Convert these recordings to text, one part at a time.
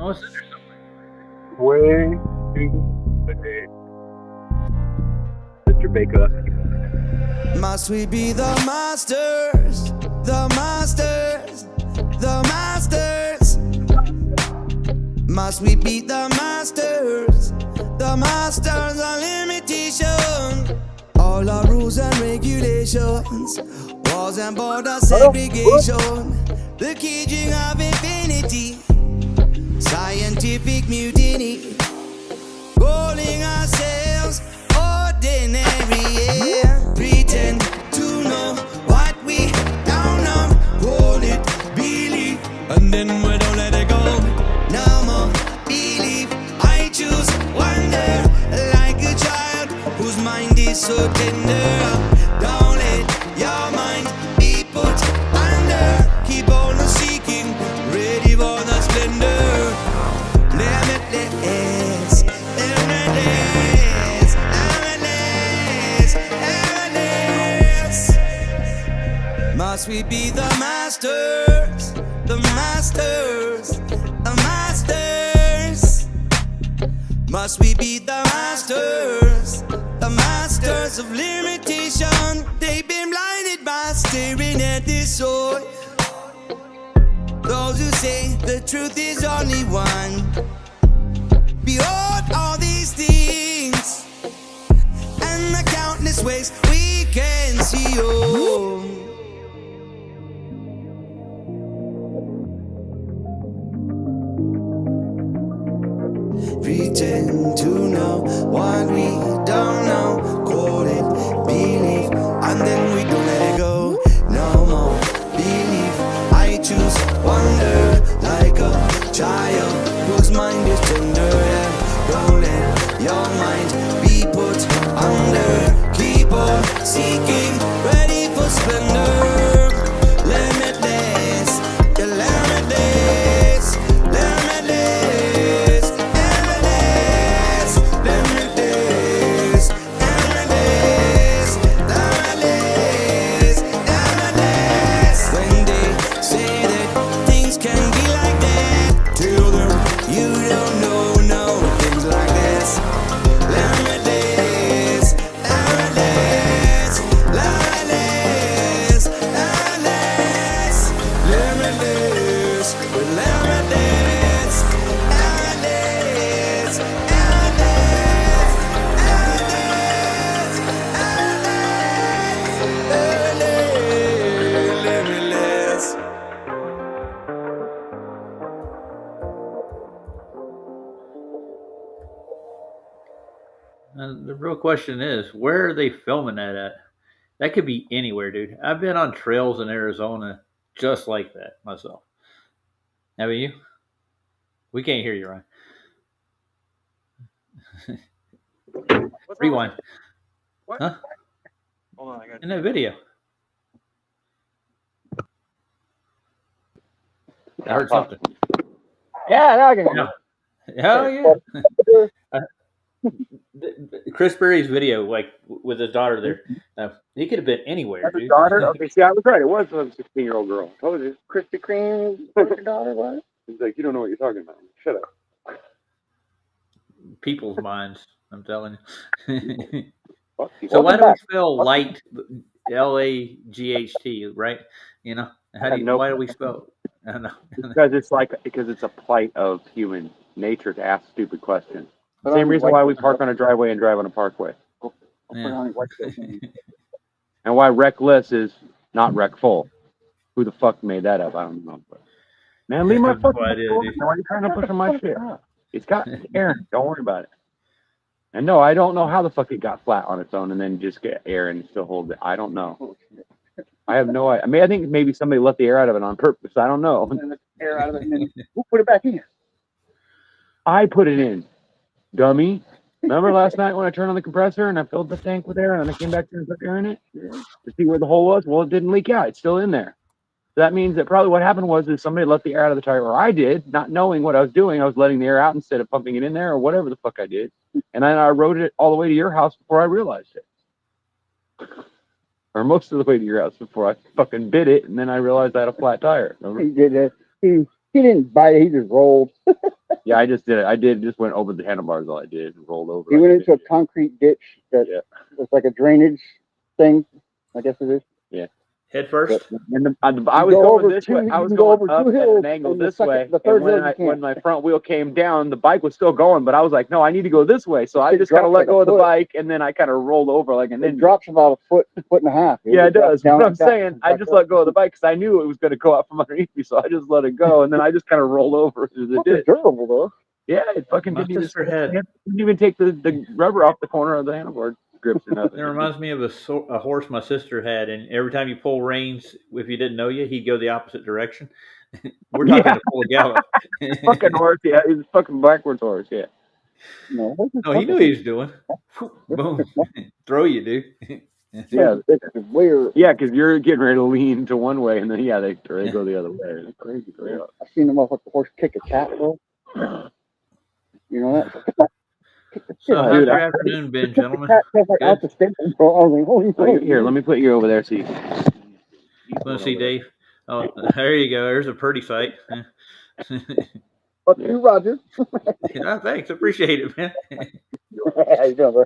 Oh, it's in there somewhere. Way too Mr. Baker. Must we be the masters? The masters? The masters? Must we be the masters? The masters of limitation. All our rules and regulations, walls and border segregation, the caging of infinity, scientific mutiny, calling ourselves ordinary, yeah. Pretend to know what we don't know, call it belief, and then we don't let it go. No more belief, I choose wonder, like a child whose mind is so tender. Don't let your mind be put under, keep on seeking, ready for the splendor. Limitless, limitless, limitless, limitless. Must we be the masters? The masters, the masters. Must we be the masters? The masters of limitation. They've been blinded by staring at this soul. Those who say the truth is only one. Behold all these things and the countless ways we can see. Oh. Pretend to know what we don't know, call it belief, and then we don't let it go. No more belief, I choose wonder, like a child whose mind is tender. Don't let your mind be put under, keep on seeking, ready for splendor. Limitless, you're limitless, limitless, limitless, limitless, limitless, limitless, limitless. When they say that things can be like that, tell them you don't know things like this. Limitless, limitless, limitless, limitless, limitless, with limitless, limitless, limitless, limitless. The real question is, where are they filming that at? That could be anywhere, dude. I've been on trails in Arizona just like that myself. Haven't you? We can't hear you, Ryan. Rewind. What? Huh? Hold on, I got In that video. I heard something. Yeah, now I can. Yeah. Hell yeah. Chris Berry's video, like with his daughter there, he could have been anywhere, That's a dude. daughter? Okay, see, I was right. It was a 16-year-old girl. I told you. Krispy Kreme, your daughter, what? He's like, you don't know what you're talking about. Shut up. People's minds, I'm telling you. Well, So why welcome do we back. spell light LAGHT, right? You know, why do we spell? I don't know. Because it's a plight of human nature to ask stupid questions. The same reason why we park on a driveway and drive on a parkway. Yeah. And why reckless is not wreckful. Who the fuck made that up? I don't know. But, man, leave I my have no fucking idea, door. dude. Why are you trying to push on my shit? It's got air. Don't worry about it. And no, I don't know how the fuck it got flat on its own and then just get air and still hold it. I don't know. I have no idea. I mean, I think maybe somebody let the air out of it on purpose. I don't know. Air out of it, and then who put it back in? I put it in, dummy. Remember last night when I turned on the compressor and I filled the tank with air and then I came back there and put air in it to see where the hole was? Well, it didn't leak out. It's still in there. So that means that probably what happened was is somebody let the air out of the tire, or I did, not knowing what I was doing. I was letting the air out instead of pumping it in there or whatever the fuck I did. And then I rode it all the way to your house before I realized it. Or most of the way to your house before I fucking bit it, and then I realized I had a flat tire. Remember? He did that. He didn't bite it. He just rolled. Yeah, I just did it. I just went over the handlebars. All I did, and rolled over. He went into a concrete ditch that was like a drainage thing. I guess it is. Head first. And I was going this way. I was going up at an angle this way. The third And when my front wheel came down, the bike was still going, but I was like, no, I need to go this way. So I just kind of let go of the bike, and then I kind of rolled over, and then it drops about a foot and a half. Yeah, it does. But I'm saying, I just let go of the bike because I knew it was going to go out from underneath me, so I just let it go, and then I just kind of rolled over to the ditch. Durable though. Yeah, it fucking didn't even take the rubber off the corner of the handlebar grips or nothing. It reminds me of a horse my sister had, and every time you pull reins, if you didn't know you, he'd go the opposite direction. We're talking a full gallop. Fucking horse, yeah. He's a fucking backwards horse, yeah. No, he knew what he was doing. Boom. Throw you, dude. Yeah, it's weird. Yeah, because you're getting ready to lean to one way, and then they go the other way. It's crazy. I've seen the motherfucking horse kick a cat, bro. You know that? So how's your afternoon been, gentlemen? Out the station, bro. I was like, holy Here, let me put you over there so you want to see Dave? Oh, there you go. There's a pretty sight. Fuck you, Roger. Thanks. Appreciate it, man. How you doing, bro?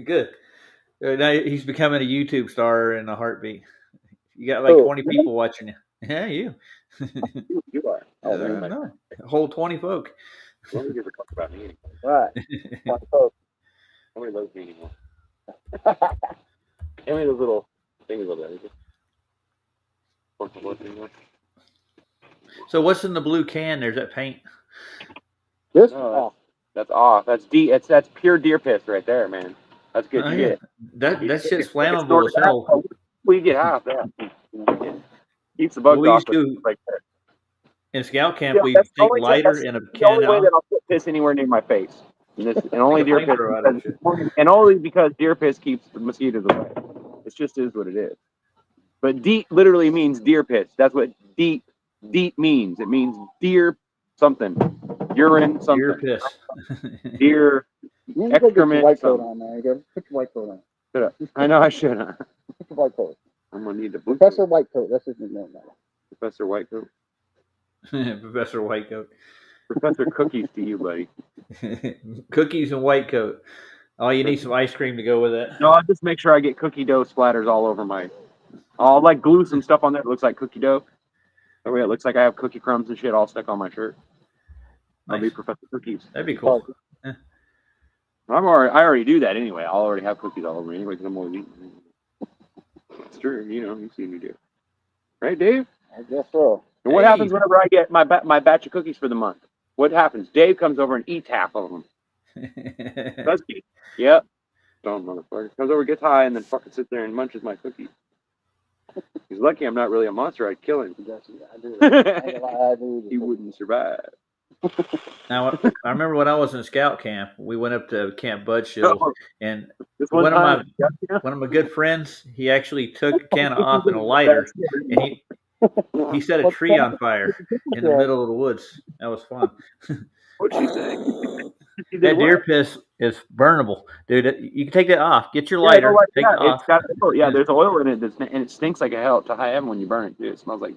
Good. Now he's becoming a YouTube star in a heartbeat. You got like 20 people watching you. Yeah, you. You are. Oh, no. A whole 20 folk. Don't ever talk about me anymore. Right. Nobody loves me anymore. How many of those little things over there? So what's in the blue can? There's that paint. This? That's off. That's pure deer piss right there, man. That's good to get. That shit's flammable as hell. We get half that. Keeps the bugs off. Right there. In scout camp, we take lighter in a can. The only way that I'll put piss anywhere near my face. And only deer piss. And only because deer piss keeps the mosquitoes away. It just is what it is. But deep literally means deer piss. That's what deep means. It means deer something. Urine something. Deer piss. Deer excrement. White coat on there. You gotta put your white coat on. I know I should. Put your white coat. I'm gonna need the Professor White Coat. That's his name now. Professor White Coat. Professor White Coat. Professor Cookies to you, buddy. Cookies and white coat. Oh, you need some ice cream to go with it. No, I'll just make sure I get cookie dough splatters all over my. I'll glue some stuff on there that looks like cookie dough. That way it looks like I have cookie crumbs and shit all stuck on my shirt. I'll be Professor Cookies. That'd be cool. I already do that anyway. I'll already have cookies all over me anyway because I'm always eating. It's true. You see me do. Right, Dave? I guess so. And what happens whenever I get my batch of cookies for the month? What happens? Dave comes over and eats half of them. That's cute. Yep. Dumb motherfucker. Comes over, gets high, and then fucking sits there and munches my cookies. He's lucky I'm not really a monster. I'd kill him. He wouldn't survive. Now, I remember when I was in scout camp, we went up to Camp Budshill, and one of my good friends, he actually took a can of off and a lighter, and he set a tree on fire in the middle of the woods. That was fun. What'd she say? That deer piss is burnable, dude. You can take that off. Get your lighter. Take it off. There's oil in it, and it stinks like a hell to high heaven when you burn it. Dude, it smells like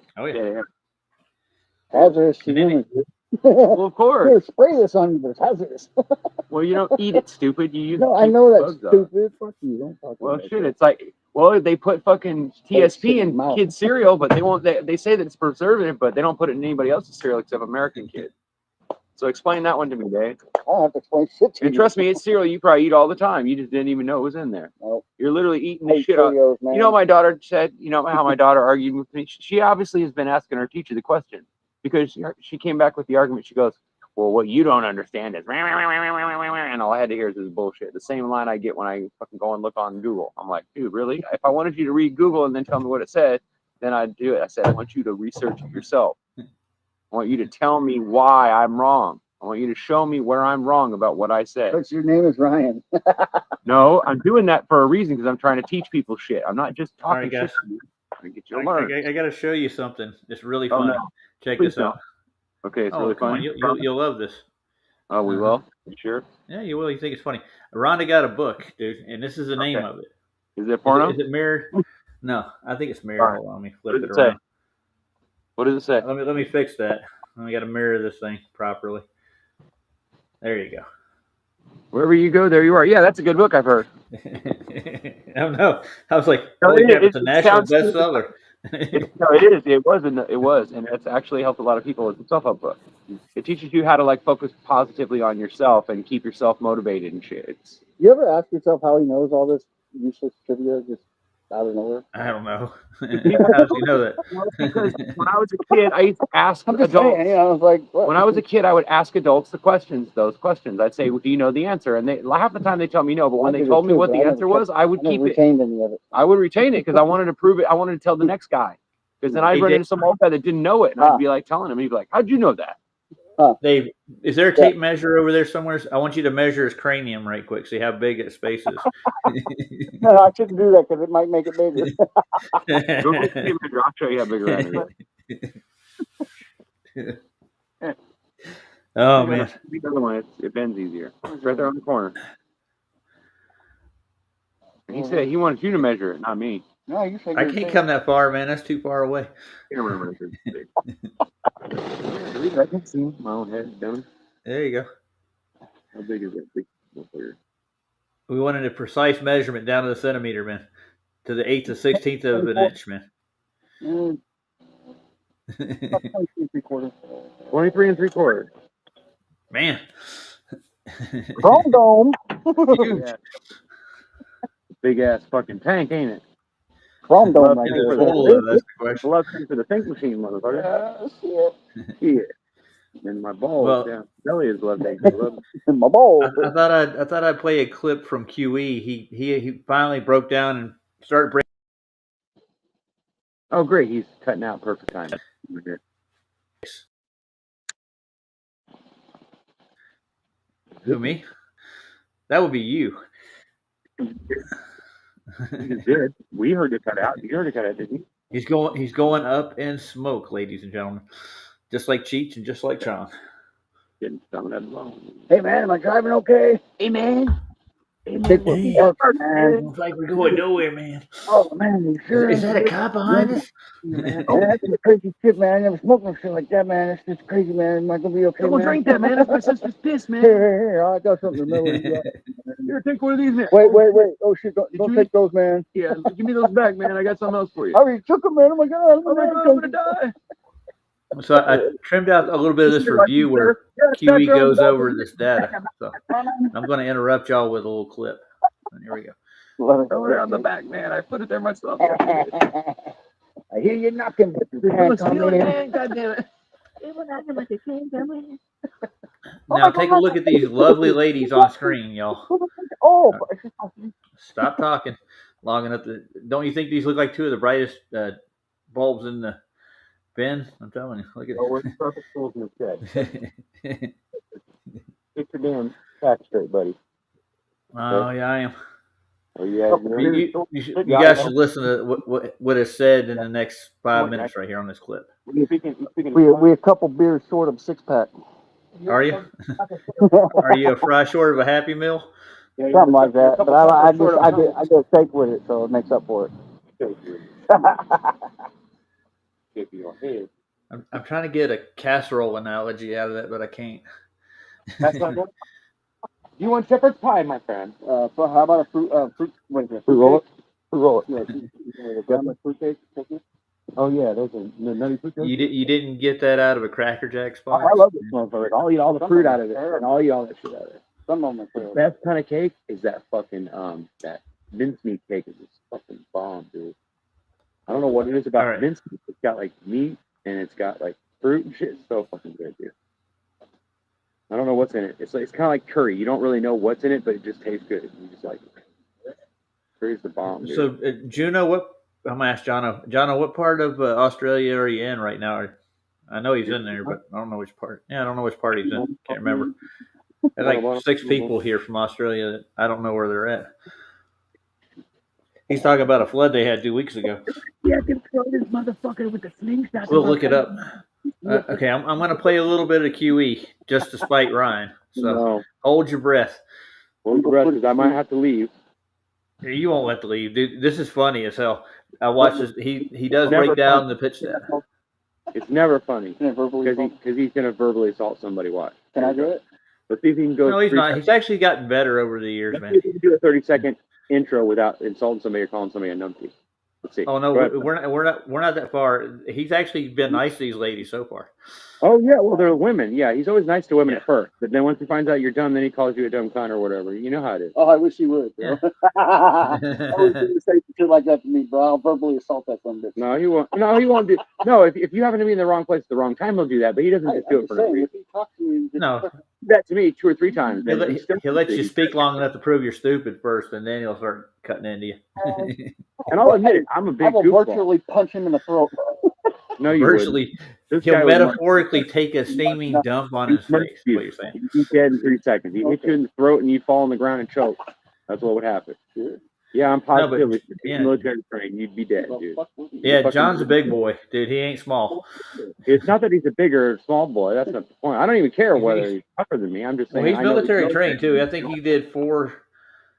hazardous. Well, of course. Here, spray this on you, but it's hazardous. Well, you don't eat it, stupid. I know that's stupid. Fuck you. Don't talk about shit. It's like, they put fucking TSP in kids' cereal, but they won't. They say that it's preservative, but they don't put it in anybody else's cereal except American Kid. So explain that one to me, Dave. I don't have to explain shit to you. And trust me, it's cereal you probably eat all the time. You just didn't even know it was in there. Nope. You're literally eating the shit out. You know, my daughter said, you know how my daughter argued with me? She obviously has been asking her teacher the question because she came back with the argument. She goes, well, what you don't understand is, and all I had to hear is this bullshit. The same line I get when I fucking go and look on Google. I'm like, dude, really? If I wanted you to read Google and then tell me what it said, then I'd do it. I said, I want you to research it yourself. I want you to tell me why I'm wrong. I want you to show me where I'm wrong about what I said. But your name is Ryan. No, I'm doing that for a reason because I'm trying to teach people shit. I'm not just talking shit. I get you to learn. I got to show you something. It's really fun. No. Check this out. Okay, it's really fun. You'll love this. Oh, we will? You sure? Yeah, you will. You think it's funny. Rhonda got a book, dude, and this is the name of it. Is it porno? Is it mirrored? No, I think it's mirrored. Hold on, let me flip it around. What does it say? Let me fix that. I got to mirror this thing properly. There you go. Wherever you go, there you are. Yeah, that's a good book I've heard. I don't know. I was like, No, holy crap, it it's a national sounds stupid. bestseller. No, it is. It was, and it's actually helped a lot of people. It's a self-help book. It teaches you how to like focus positively on yourself and keep yourself motivated and shit. It's You ever ask yourself how he knows all this useless trivia just out of nowhere? I don't know. How does he know that? because when I was a kid, I used to ask I'm just adults. saying, you know, I was like, what? When I was a kid, I would ask adults those questions. I'd say, well, "Do you know the answer?" And they half the time they tell me no, but when they told me what the answer was, I would keep it. Retained any of it. I would retain it because I wanted to prove it. I wanted to tell the next guy. Because then I'd Hey, run Dave. into some old guy that didn't know it, and I'd be like telling him, he'd be like, "How'd you know that?" Dave, is there a tape measure over there somewhere? I want you to measure his cranium right quick, see how big its space is. No, I shouldn't do that because it might make it bigger. I'll show you how big around it. Oh man, The other one, it bends easier. It's right there on the corner. And he said he wanted you to measure it, not me. No, you I can't come that far, man. That's too far away. I can't remember if it's big. I can see my own head down. There you go. How big is it? Big. We wanted a precise measurement down to the centimeter, man, to the 1/8 to 16th of an inch, man. 23 3/4. Man. Chrome dome. Yeah. Big ass fucking tank, ain't it? Chrome dome. Is it full? That's the question. Love for the think machine, motherfucker. Yeah. And my balls, Well, belly is love tank. My balls. I thought I'd play a clip from QE. He finally broke down and started breaking. Oh, great! He's cutting out perfect time. Who, me? That would be you. You did. We heard it cut out. You heard it cut out, didn't you? He's going up in smoke, ladies and gentlemen. Just like Cheech and just like Sean. Getting some of that alone. Hey man, am I driving okay? Hey man. Looks like we're going nowhere, man. Oh man, you sure? Is that a cop behind us? Man, that's some crazy shit, man. I never smoked no shit like that, man. That's just crazy, man. Am I gonna be okay, Don't man? drink that, man. That's my sister's piss, man. Here, I got something in the middle of you. Here, take one of these, man. Wait. Oh shit, don't take those, man. Yeah, give me those back, man. I got something else for you. I already took them, man. Oh my god. I'm gonna die. So I trimmed out a little bit of this review where QE goes over this data. So I'm going to interrupt y'all with a little clip. And here we go. Throw it on the back, man. I put it there myself. I hear you knocking, but you can't come in. God damn it. Now take a look at these lovely ladies on screen, y'all. Oh, Stop talking long enough. Don't you think these look like two of the brightest bulbs in the bin? I'm telling you. Look at we're perfect fools in the shed. it. Get your damn back straight, buddy. Oh, yeah, I am. Oh, yeah. You guys should listen to what is said in the next 5 minutes right here on this clip. we're a couple beers short of 6-pack. Are you? Are you a fry short of a Happy Meal? Something like that. But I get a shake with it, so it makes up for it. I'm trying to get a casserole analogy out of that, but I can't. That's not good. You want shepherd's pie, my friend? How about a fruit? What is it? Fruit roll. Fruit roll. Yeah. Fruit cake. Oh yeah, those are nutty fruit cakes. You didn't get that out of a Cracker Jacks box? I love this motherfucker. I'll eat all the fruit out of it, and I'll eat all that shit out of it. Some of them are The best kind of cake is that fucking that mincemeat cake is just fucking bomb, dude. I don't know what it is about mincemeat. It's got like meat and it's got like fruit and shit. It's so fucking good, dude. I don't know what's in it. It's kind of like curry. You don't really know what's in it, but it just tastes good. You just like it. Curry's the bomb, dude. So, Juno, I'm going to ask Jono. Jono, what part of Australia are you in right now? I know he's in there, but I don't know which part. Yeah, I don't know which part he's in. Can't remember. There's like 6 people here from Australia that I don't know where they're at. He's talking about a flood they had 2 weeks ago. Yeah, I can throw this motherfucker with the slingshot. We'll look it up. Okay, I'm going to play a little bit of QE just to spite Ryan. So hold your breath. Hold your breath because I might have to leave. You won't have to leave, dude. This is funny as hell. I watched this. He does break down the pitch stat. It's never funny because he's going to verbally assault somebody. Watch. Can I do it? Let's see if he can go. No, he's 3 not. seconds. He's actually gotten better over the years, Let's see man. if he can do a 30-second intro without insulting somebody or calling somebody a numpty. Let's see. Oh no, Go ahead. we're not that far. He's actually been nice to these ladies so far. Oh yeah, well they're women. Yeah, he's always nice to women Yeah. at first, but then once he finds out you're dumb, then he calls you a dumb cunt or whatever. You know how it is. Oh, I wish he would, bro. I was Yeah. going to say some shit like that to me, bro. I'll verbally assault that son of a bitch. No, he won't. No, he won't do. No, if you happen to be in the wrong place at the wrong time, he'll do that. But he doesn't just do it for no reason. If he talks to me, No, He did that to me 2 or 3 times. he'll and he'll let you speak long enough to prove you're stupid first, and then he'll start cutting into you. And I'll admit it, I'm a big I will goofball. virtually punch him in the throat, bro. No, you Virtually, wouldn't. This he'll guy would metaphorically take a steaming dump on his murder face. you. What you're saying? He'd be dead in 3 seconds. He'd hit you in the throat and you'd fall on the ground and choke. That's what would happen. Yeah, I'm positive. If you're military trained, you'd be dead, dude. Yeah, John's a big boy, dude. He ain't small. It's not that he's a bigger or small boy. That's not the point. I don't even care whether he's tougher than me. I'm just saying. Well, he's I know military trained too. I think he did 4.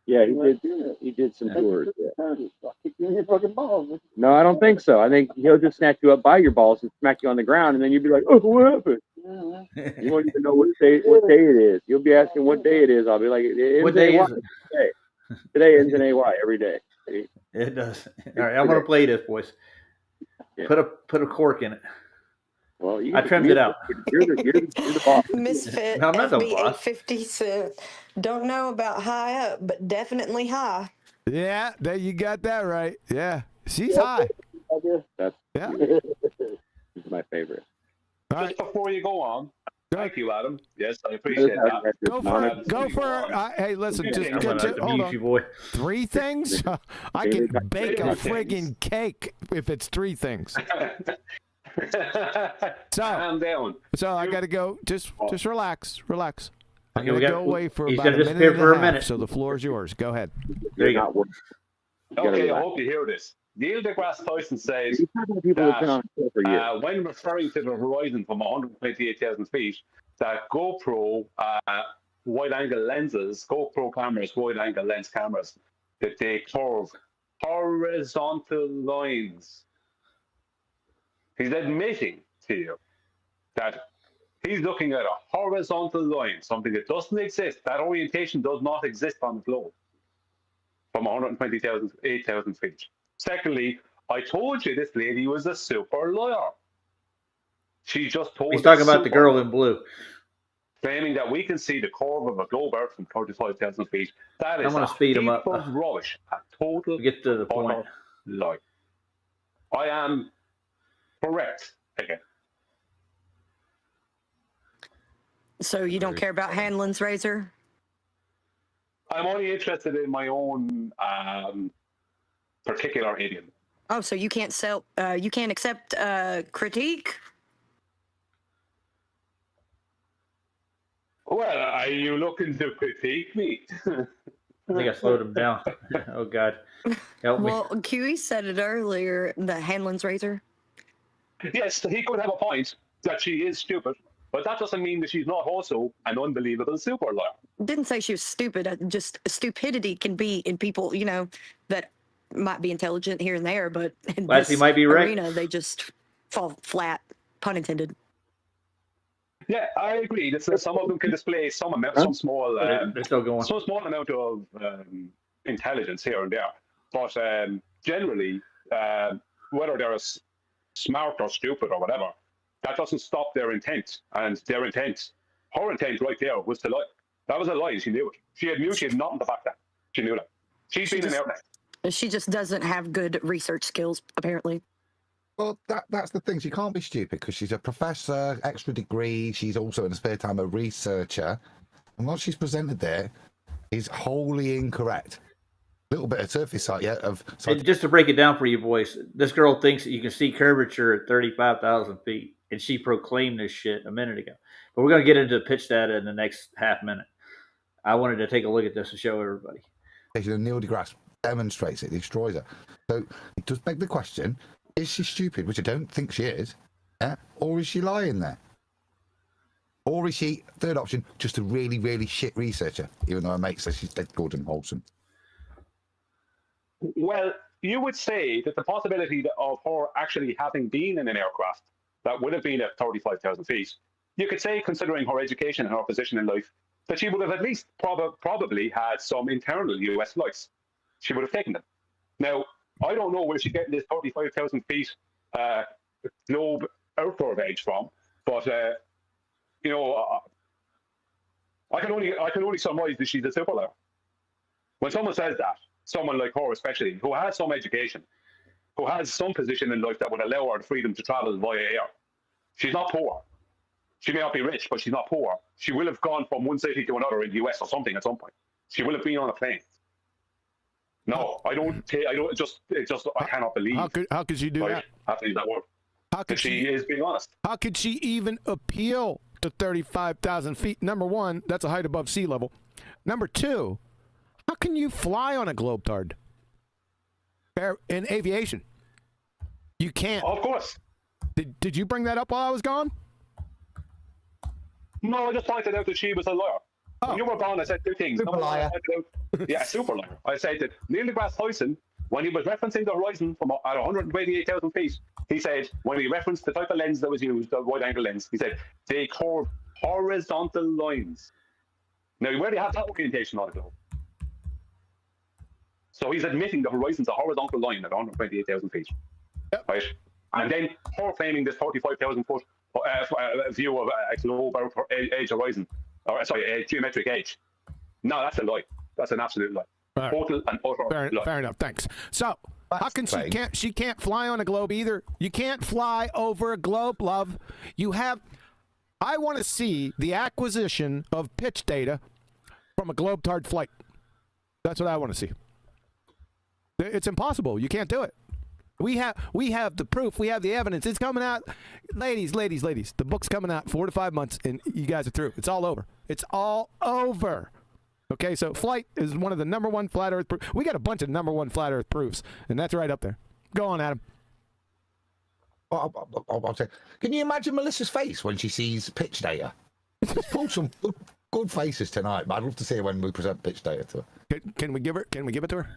Yeah, he did some tours. Yeah. I'll kick you in your fucking balls. No, I don't think so. I think he'll just snatch you up by your balls and smack you on the ground, and then you'll be like, "Oh, what happened?" You won't even know what day it is. You'll be asking what day it is. I'll be like, What day is it? Today ends in AY every day. It does. All right, I'm gonna play this, boys. Yeah. Put a cork in it. Well, I trimmed it out. You're the boss. Misfit No, I'm not the FB boss. 850 cent. Don't know about high up, but definitely high. Yeah, there you got that right. Yeah, she's high. That's Yeah. This is my favorite. All right, Just before you go on, Go. thank you, Adam. Yes, I appreciate that. go for it. Go for it. Hey, listen, I'm just I'm gonna have to hold mute you, on. boy. 3 things? I can bake a friggin' cake if it's 3 things. Calm down. So I got to go. Just relax. I'm Okay, going we to got- go away for he's about a gonna minute disappear and for a a half. minute. So the floor is yours. Go ahead. There you You're go. not working. You gotta Okay, I relax. hope you hear this. Neil deGrasse Tyson says These are the people who've been on the show for years. when referring to the horizon from 128,000 feet, that GoPro wide-angle lenses, GoPro cameras, wide-angle lens cameras, that they curve horizontal lines. He's admitting to you that he's looking at a horizontal line, something that doesn't exist. That orientation does not exist on the globe from 8,000 feet. Secondly, I told you this lady was a super liar. She just told He's talking us about the super girl liar, in blue. claiming that we can see the curve of a globe Earth from 35,000 feet. That is I'm gonna speed him up. rubbish. A total Get to the point. utter lie. I am correct again. So you don't care about Hanlon's razor? I'm only interested in my own particular idiom. Oh, so you can't accept critique? Well, are you looking to critique me? I think I slowed him down. Oh God, help me. Well, QE said it earlier, the Hanlon's razor. Yes, he could have a point that she is stupid, but that doesn't mean that she's not also an unbelievable super liar. Didn't say she was stupid. Just stupidity can be in people, that might be intelligent here and there, but in Well, he this might be right. arena, they just fall flat, pun intended. Yeah, I agree. Some of them can display some small They're still going. some small amount of intelligence here and there, but generally, whether they're smart or stupid or whatever, that doesn't stop their intent. And their intent, her intent right there, was to lie. That was a lie. She knew it. She had nothing to back that. She knew that. She's been an outlet. She just doesn't have good research skills, apparently. Well, that's the thing. She can't be stupid because she's a professor, extra degree. She's also in her spare time a researcher. And what she's presented there is wholly incorrect. A little bit of surface height, yeah. And just to break it down for you boys, this girl thinks that you can see curvature at 35,000 feet, and she proclaimed this shit a minute ago. But we're going to get into pitch data in the next half minute. I wanted to take a look at this and show everybody. Neil deGrasse demonstrates it, destroys her. So it does beg the question: is she stupid? Which I don't think she is, yeah? Or is she lying there? Or is she, third option, just a really, really shit researcher? Even though her mate says she's dead good and wholesome. Well, you would say that the possibility of her actually having been in an aircraft that would have been at 35,000 feet, you could say, considering her education and her position in life, that she would have at least probably had some internal US flights. She would have taken them. Now, I don't know where she's getting this 35,000 feet globe outdoor age from, but you know, I can only surmise that she's a super liar. When someone says that, someone like her especially, who has some education, who has some position in life that would allow her the freedom to travel via air, she's not poor. She may not be rich, but she's not poor. She will have gone from one city to another in the US or something at some point. She will have been on a plane. No, I cannot believe. How could she do that? I have to use that word. How could she is being honest? How could she even appeal to 35,000 feet? Number one, that's a height above sea level. Number two, how can you fly on a Globetard? In aviation, you can't. Of course. Did you bring that up while I was gone? No, I just pointed out that she was a liar. When you were gone, I said two things. Super liar. Yeah, super liar. I said that Neil deGrasse Tyson, when he was referencing the horizon from at 128,000 feet, he said, when he referenced the type of lens that was used, the wide-angle lens, he said, they curve horizontal lines. Now, where do you have that orientation on a globe? So he's admitting the horizon's a horizontal line at 128,000 feet. Yep. Right? And then her claiming this 35,000 foot view of a globe age horizon, or sorry, a geometric age. No, that's a lie. That's an absolute lie. Right. Total and utter lie. Fair enough. Thanks. So, how can she can't fly on a globe either? You can't fly over a globe, love. I want to see the acquisition of pitch data from a Globetard flight. That's what I want to see. It's impossible. You can't do it. We have the proof. We have the evidence. It's coming out. Ladies. The book's coming out 4 to 5 months, and you guys are through. It's all over. It's all over. Okay, so flight is one of the number one flat Earth proofs. We got a bunch of number one flat Earth proofs, and that's right up there. Go on, Adam. I'll say, can you imagine Melissa's face when she sees pitch data? She's pulled some good faces tonight, but I'd love to see her when we present pitch data to her. Can we give it to her?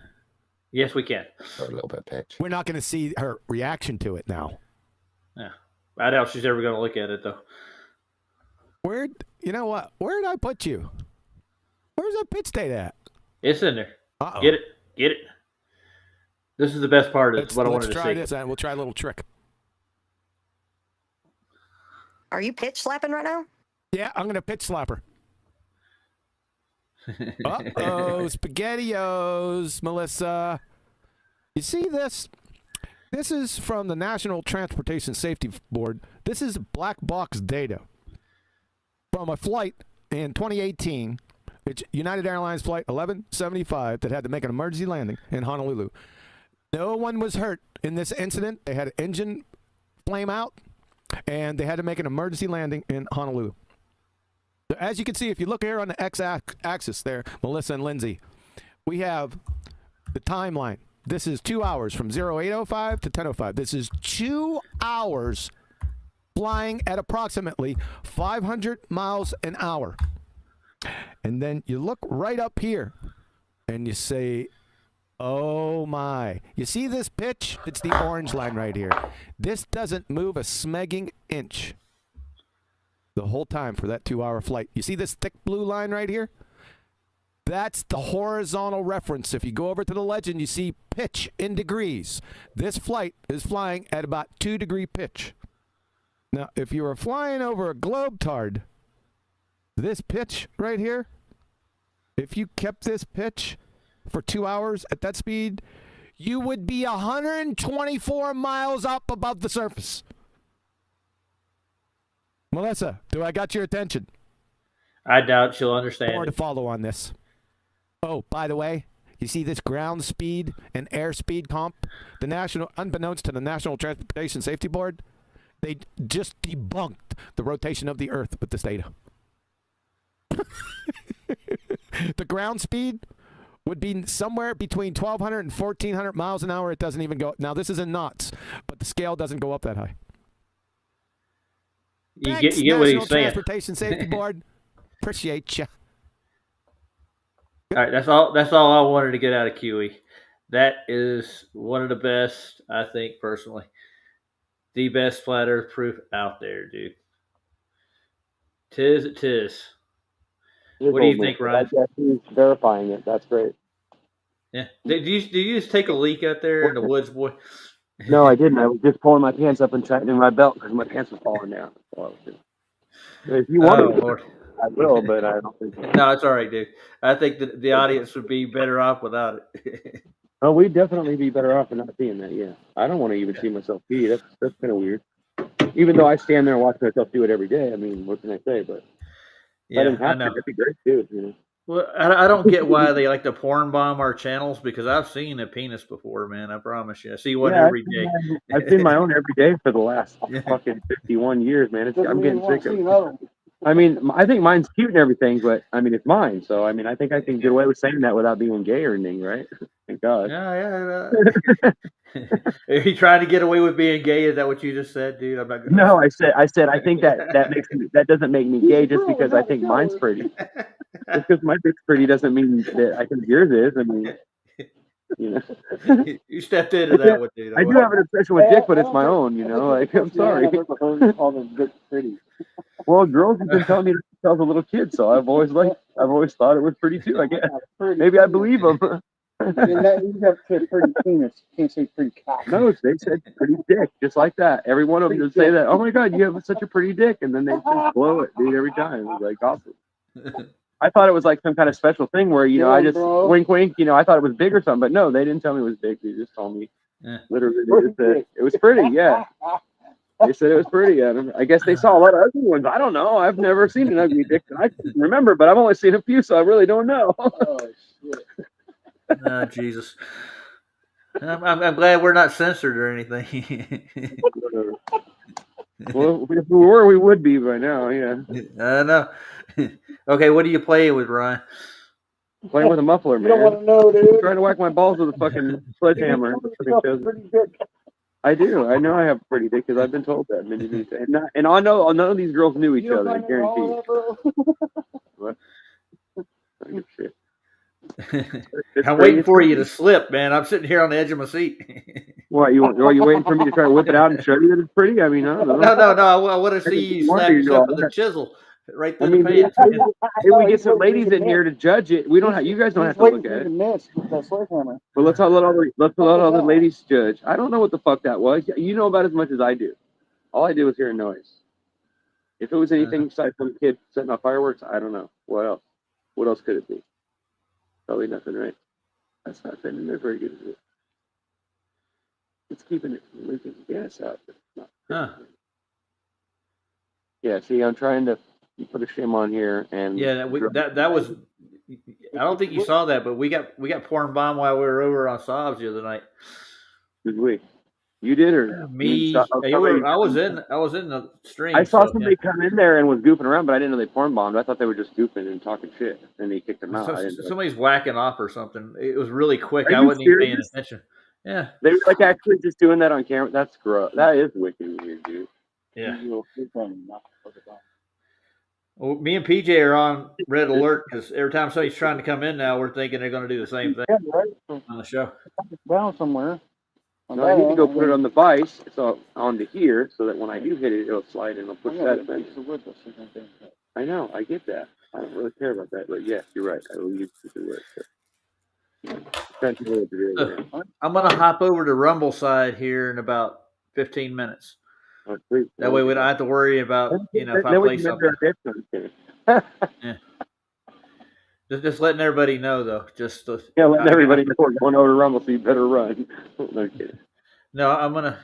Yes, we can. For a little bit of pitch. We're not going to see her reaction to it now. Yeah, I doubt she's ever going to look at it though. You know what? Where did I put you? Where's that pitch data at? It's in there. Uh-oh. Get it. This is the best part of what I wanted to see. Let's try this, and we'll try a little trick. Are you pitch slapping right now? Yeah, I'm going to pitch slap her. Uh-oh, SpaghettiOs, Melissa. You see this? This is from the National Transportation Safety Board. This is black box data from a flight in 2018. It's United Airlines Flight 1175 that had to make an emergency landing in Honolulu. No one was hurt in this incident. They had an engine flame out, and they had to make an emergency landing in Honolulu. As you can see, if you look here on the x-axis there, Melissa and Lindsay, we have the timeline. This is 2 hours from 0805 to 1005. This is 2 hours flying at approximately 500 miles an hour. And then you look right up here and you say, oh my. You see this pitch? It's the orange line right here. This doesn't move a smegging inch the whole time for that 2 hour flight. You see this thick blue line right here? That's the horizontal reference. If you go over to the legend, you see pitch in degrees. This flight is flying at about 2 degree pitch. Now, if you were flying over a Globetard, this pitch right here, if you kept this pitch for 2 hours at that speed, you would be 124 miles up above the surface. Melissa, do I got your attention? I doubt she'll understand. More to follow on this. Oh, by the way, you see this ground speed and airspeed comp? Unbeknownst to the National Transportation Safety Board, they just debunked the rotation of the Earth with this data. The ground speed would be somewhere between 1,200 and 1,400 miles an hour. It doesn't even go. Now, this is in knots, but the scale doesn't go up that high. You Thanks, get what he's National saying. Transportation Safety Board. Appreciate you. All right, that's all I wanted to get out of QE. That is one of the best, I think, personally. The best flat Earth proof out there, dude. Tis. What do you think, Ryan? I guess he's verifying it. That's great. Yeah. Did you just take a leak out there in the woods, boy? No, I didn't. I was just pulling my pants up and tightening my belt because my pants were falling down. So if you want Oh me to, Lord. I will, but I don't think so. No, it's all right, dude. I think the audience would be better off without it. Oh, we'd definitely be better off than not seeing that. Yeah, I don't want to even see myself pee. That's kind of weird. Even though I stand there and watch myself do it every day. I mean, what can I say? But if I Yeah, didn't I have to, know. that'd be great too. You know. Well, I don't get why they like to porn bomb our channels because I've seen a penis before, man. I promise you. I see one Yeah, every day. I've seen my own every day for the last fucking 51 years, man. I'm getting sick of it. I mean, I think mine's cute and everything, but I mean, it's mine. So, I mean, I think I can get away with saying that without being gay or anything, right? Thank God. Yeah. Are you trying to get away with being gay? Is that what you just said, dude? I'm not gonna. No, I said I think that doesn't make me gay just because I think mine's pretty. Just because my dick's pretty doesn't mean that I think yours is. I mean, you know. You stepped into that one, dude. I do have an obsession with dick, but it's my own, you know. Like, I'm sorry. Well, girls have been telling me that since I was a little kid, so I've always thought it was pretty too. I guess maybe I believe them. You have to pretty penis. You can't say pretty cock. No, they said pretty dick, just like that. Every one of them would say that. Oh my God, you have such a pretty dick, and then they just blow it, dude, every time. It was like awesome. I thought it was like some kind of special thing where, you know, I just wink, wink, you know, I thought it was big or something, but no, they didn't tell me it was big. They just told me literally it was pretty. Yeah. They said it was pretty. I guess they saw a lot of ugly ones. I don't know. I've never seen an ugly dick that I can remember, but I've only seen a few, so I really don't know. Oh, Jesus. I'm glad we're not censored or anything. Well, if we were, we would be by now. Yeah. I know. Okay, what do you play with, Ryan? Playing with a muffler, man. You don't want to know, dude. I'm trying to whack my balls with a fucking sledgehammer. I do. I know I have a pretty dick because I've been told that many times. And I know none of these girls knew each other. I guarantee. What? I give a shit. I'm waiting for you to slip, man. I'm sitting here on the edge of my seat. What, are you waiting for me to try to whip it out and show you that it's pretty? I mean, I don't know. No. I want to see you slap yourself with a chisel right through the pants. If we get some ladies in here to judge it, we don't have. You guys don't have to look at it. But let's let all the ladies judge. I don't know what the fuck that was. You know about as much as I do. All I do is hear a noise. If it was anything besides some kid setting off fireworks, I don't know. What else? What else could it be? Probably nothing, right? That's not saying they're very good at it. It's keeping it from leaking gas out. Yeah, see, I'm trying to put a shim on here, and yeah, that was. I don't think you saw that, but we got porn bomb while we were over on Sobs the other night. Did we? You did or me? I was in the stream. I saw somebody come in there and was goofing around, but I didn't know they porn bombed. I thought they were just goofing and talking shit, and they kicked them out. Somebody's whacking off or something. It was really quick. I wasn't even paying attention. Yeah, they were like actually just doing that on camera. That's gross. That is wicked weird, dude. Yeah. Well, me and PJ are on red alert because every time somebody's trying to come in now, we're thinking they're going to do the same thing on the show. Down somewhere. No, I need to go put it on the vise, so onto here, so that when I do hit it, it'll slide and it'll push that thing. I know, I get that. I don't really care about that, but yes, you're right. I will use the word. I'm going to hop over to Rumble side here in about 15 minutes. That way we don't have to worry about, if I play something. Yeah. Just letting everybody know, though. Letting everybody know we're going over to Rumble, so you better run. No kidding. No, I'm going to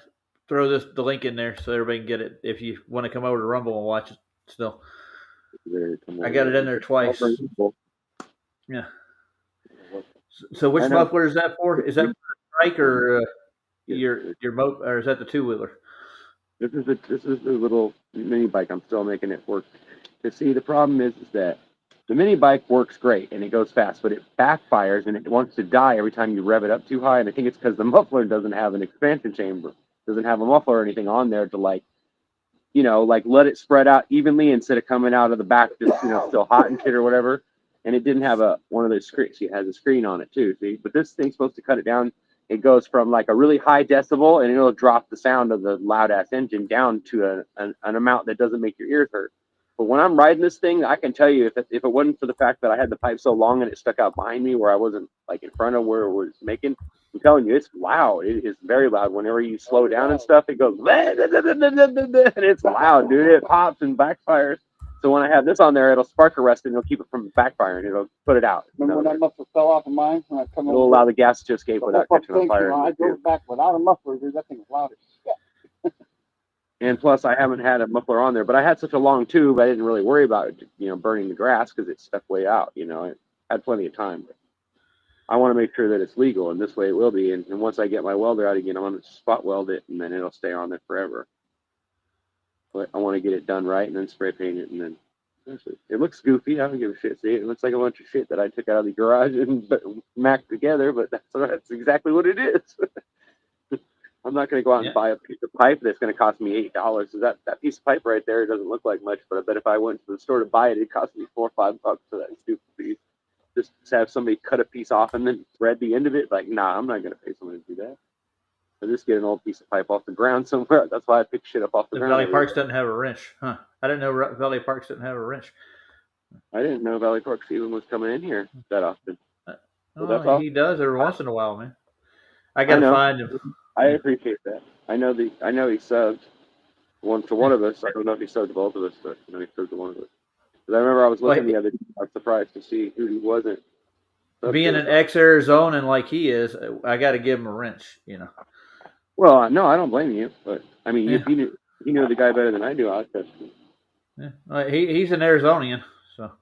throw the link in there so everybody can get it if you want to come over to Rumble and watch it still. I got it in there twice. Yeah. So which muffler is that for? Is that for the trike or your moat, or is that the two-wheeler? This is the little mini bike. I'm still making it work. To see, the problem is that the mini bike works great and it goes fast, but it backfires and it wants to die every time you rev it up too high. And I think it's because the muffler doesn't have an expansion chamber, doesn't have a muffler or anything on there to let it spread out evenly instead of coming out of the back just still hot and shit or whatever. And it didn't have one of those screens. It has a screen on it too. See, but this thing's supposed to cut it down. It goes from like a really high decibel and it'll drop the sound of the loud ass engine down to an amount that doesn't make your ears hurt. But when I'm riding this thing, I can tell you if it wasn't for the fact that I had the pipe so long and it stuck out behind me where I wasn't like in front of where it was making, I'm telling you, it's loud. It is very loud. Whenever you slow down and stuff, it goes, and it's loud, dude. It pops and backfires. So when I have this on there, it'll spark arrest and it'll keep it from backfiring. It'll put it out. Remember when that muffler fell off of mine when I come It'll allow the gas to escape without catching on fire. I drove back without a muffler, dude. That thing was loud as shit. And plus, I haven't had a muffler on there, but I had such a long tube, I didn't really worry about it, burning the grass because it stuck way out. I had plenty of time. But I want to make sure that it's legal, and this way it will be. And once I get my welder out again, I'm going to spot weld it, and then it'll stay on there forever. But I want to get it done right and then spray paint it, and then it looks goofy. I don't give a shit. See, it looks like a bunch of shit that I took out of the garage and macked together, but that's exactly what it is. I'm not going to go out and buy a piece of pipe that's going to cost me $8. So that piece of pipe right there doesn't look like much, but I bet if I went to the store to buy it, it'd cost me $4 or $5 for that stupid piece. Just to have somebody cut a piece off and then thread the end of it. Like, nah, I'm not going to pay someone to do that. I just get an old piece of pipe off the ground somewhere. That's why I pick shit up off the ground. Valley Parks doesn't have a wrench, huh? I didn't know Valley Parks didn't have a wrench. I didn't know Valley Parks even was coming in here that often. Well, he does every once in a while, man. I gotta find him. I appreciate that. I know he subbed one to one of us. I don't know if he subbed to both of us, but he subbed to one of us. Because I remember I was looking the other day. I was surprised to see who he wasn't. Being an ex-Arizonan like he is, I got to give him a wrench, Well, no, I don't blame you, but I mean, if you knew the guy better than I do, I'd trust him. Yeah, he's an Arizonian, so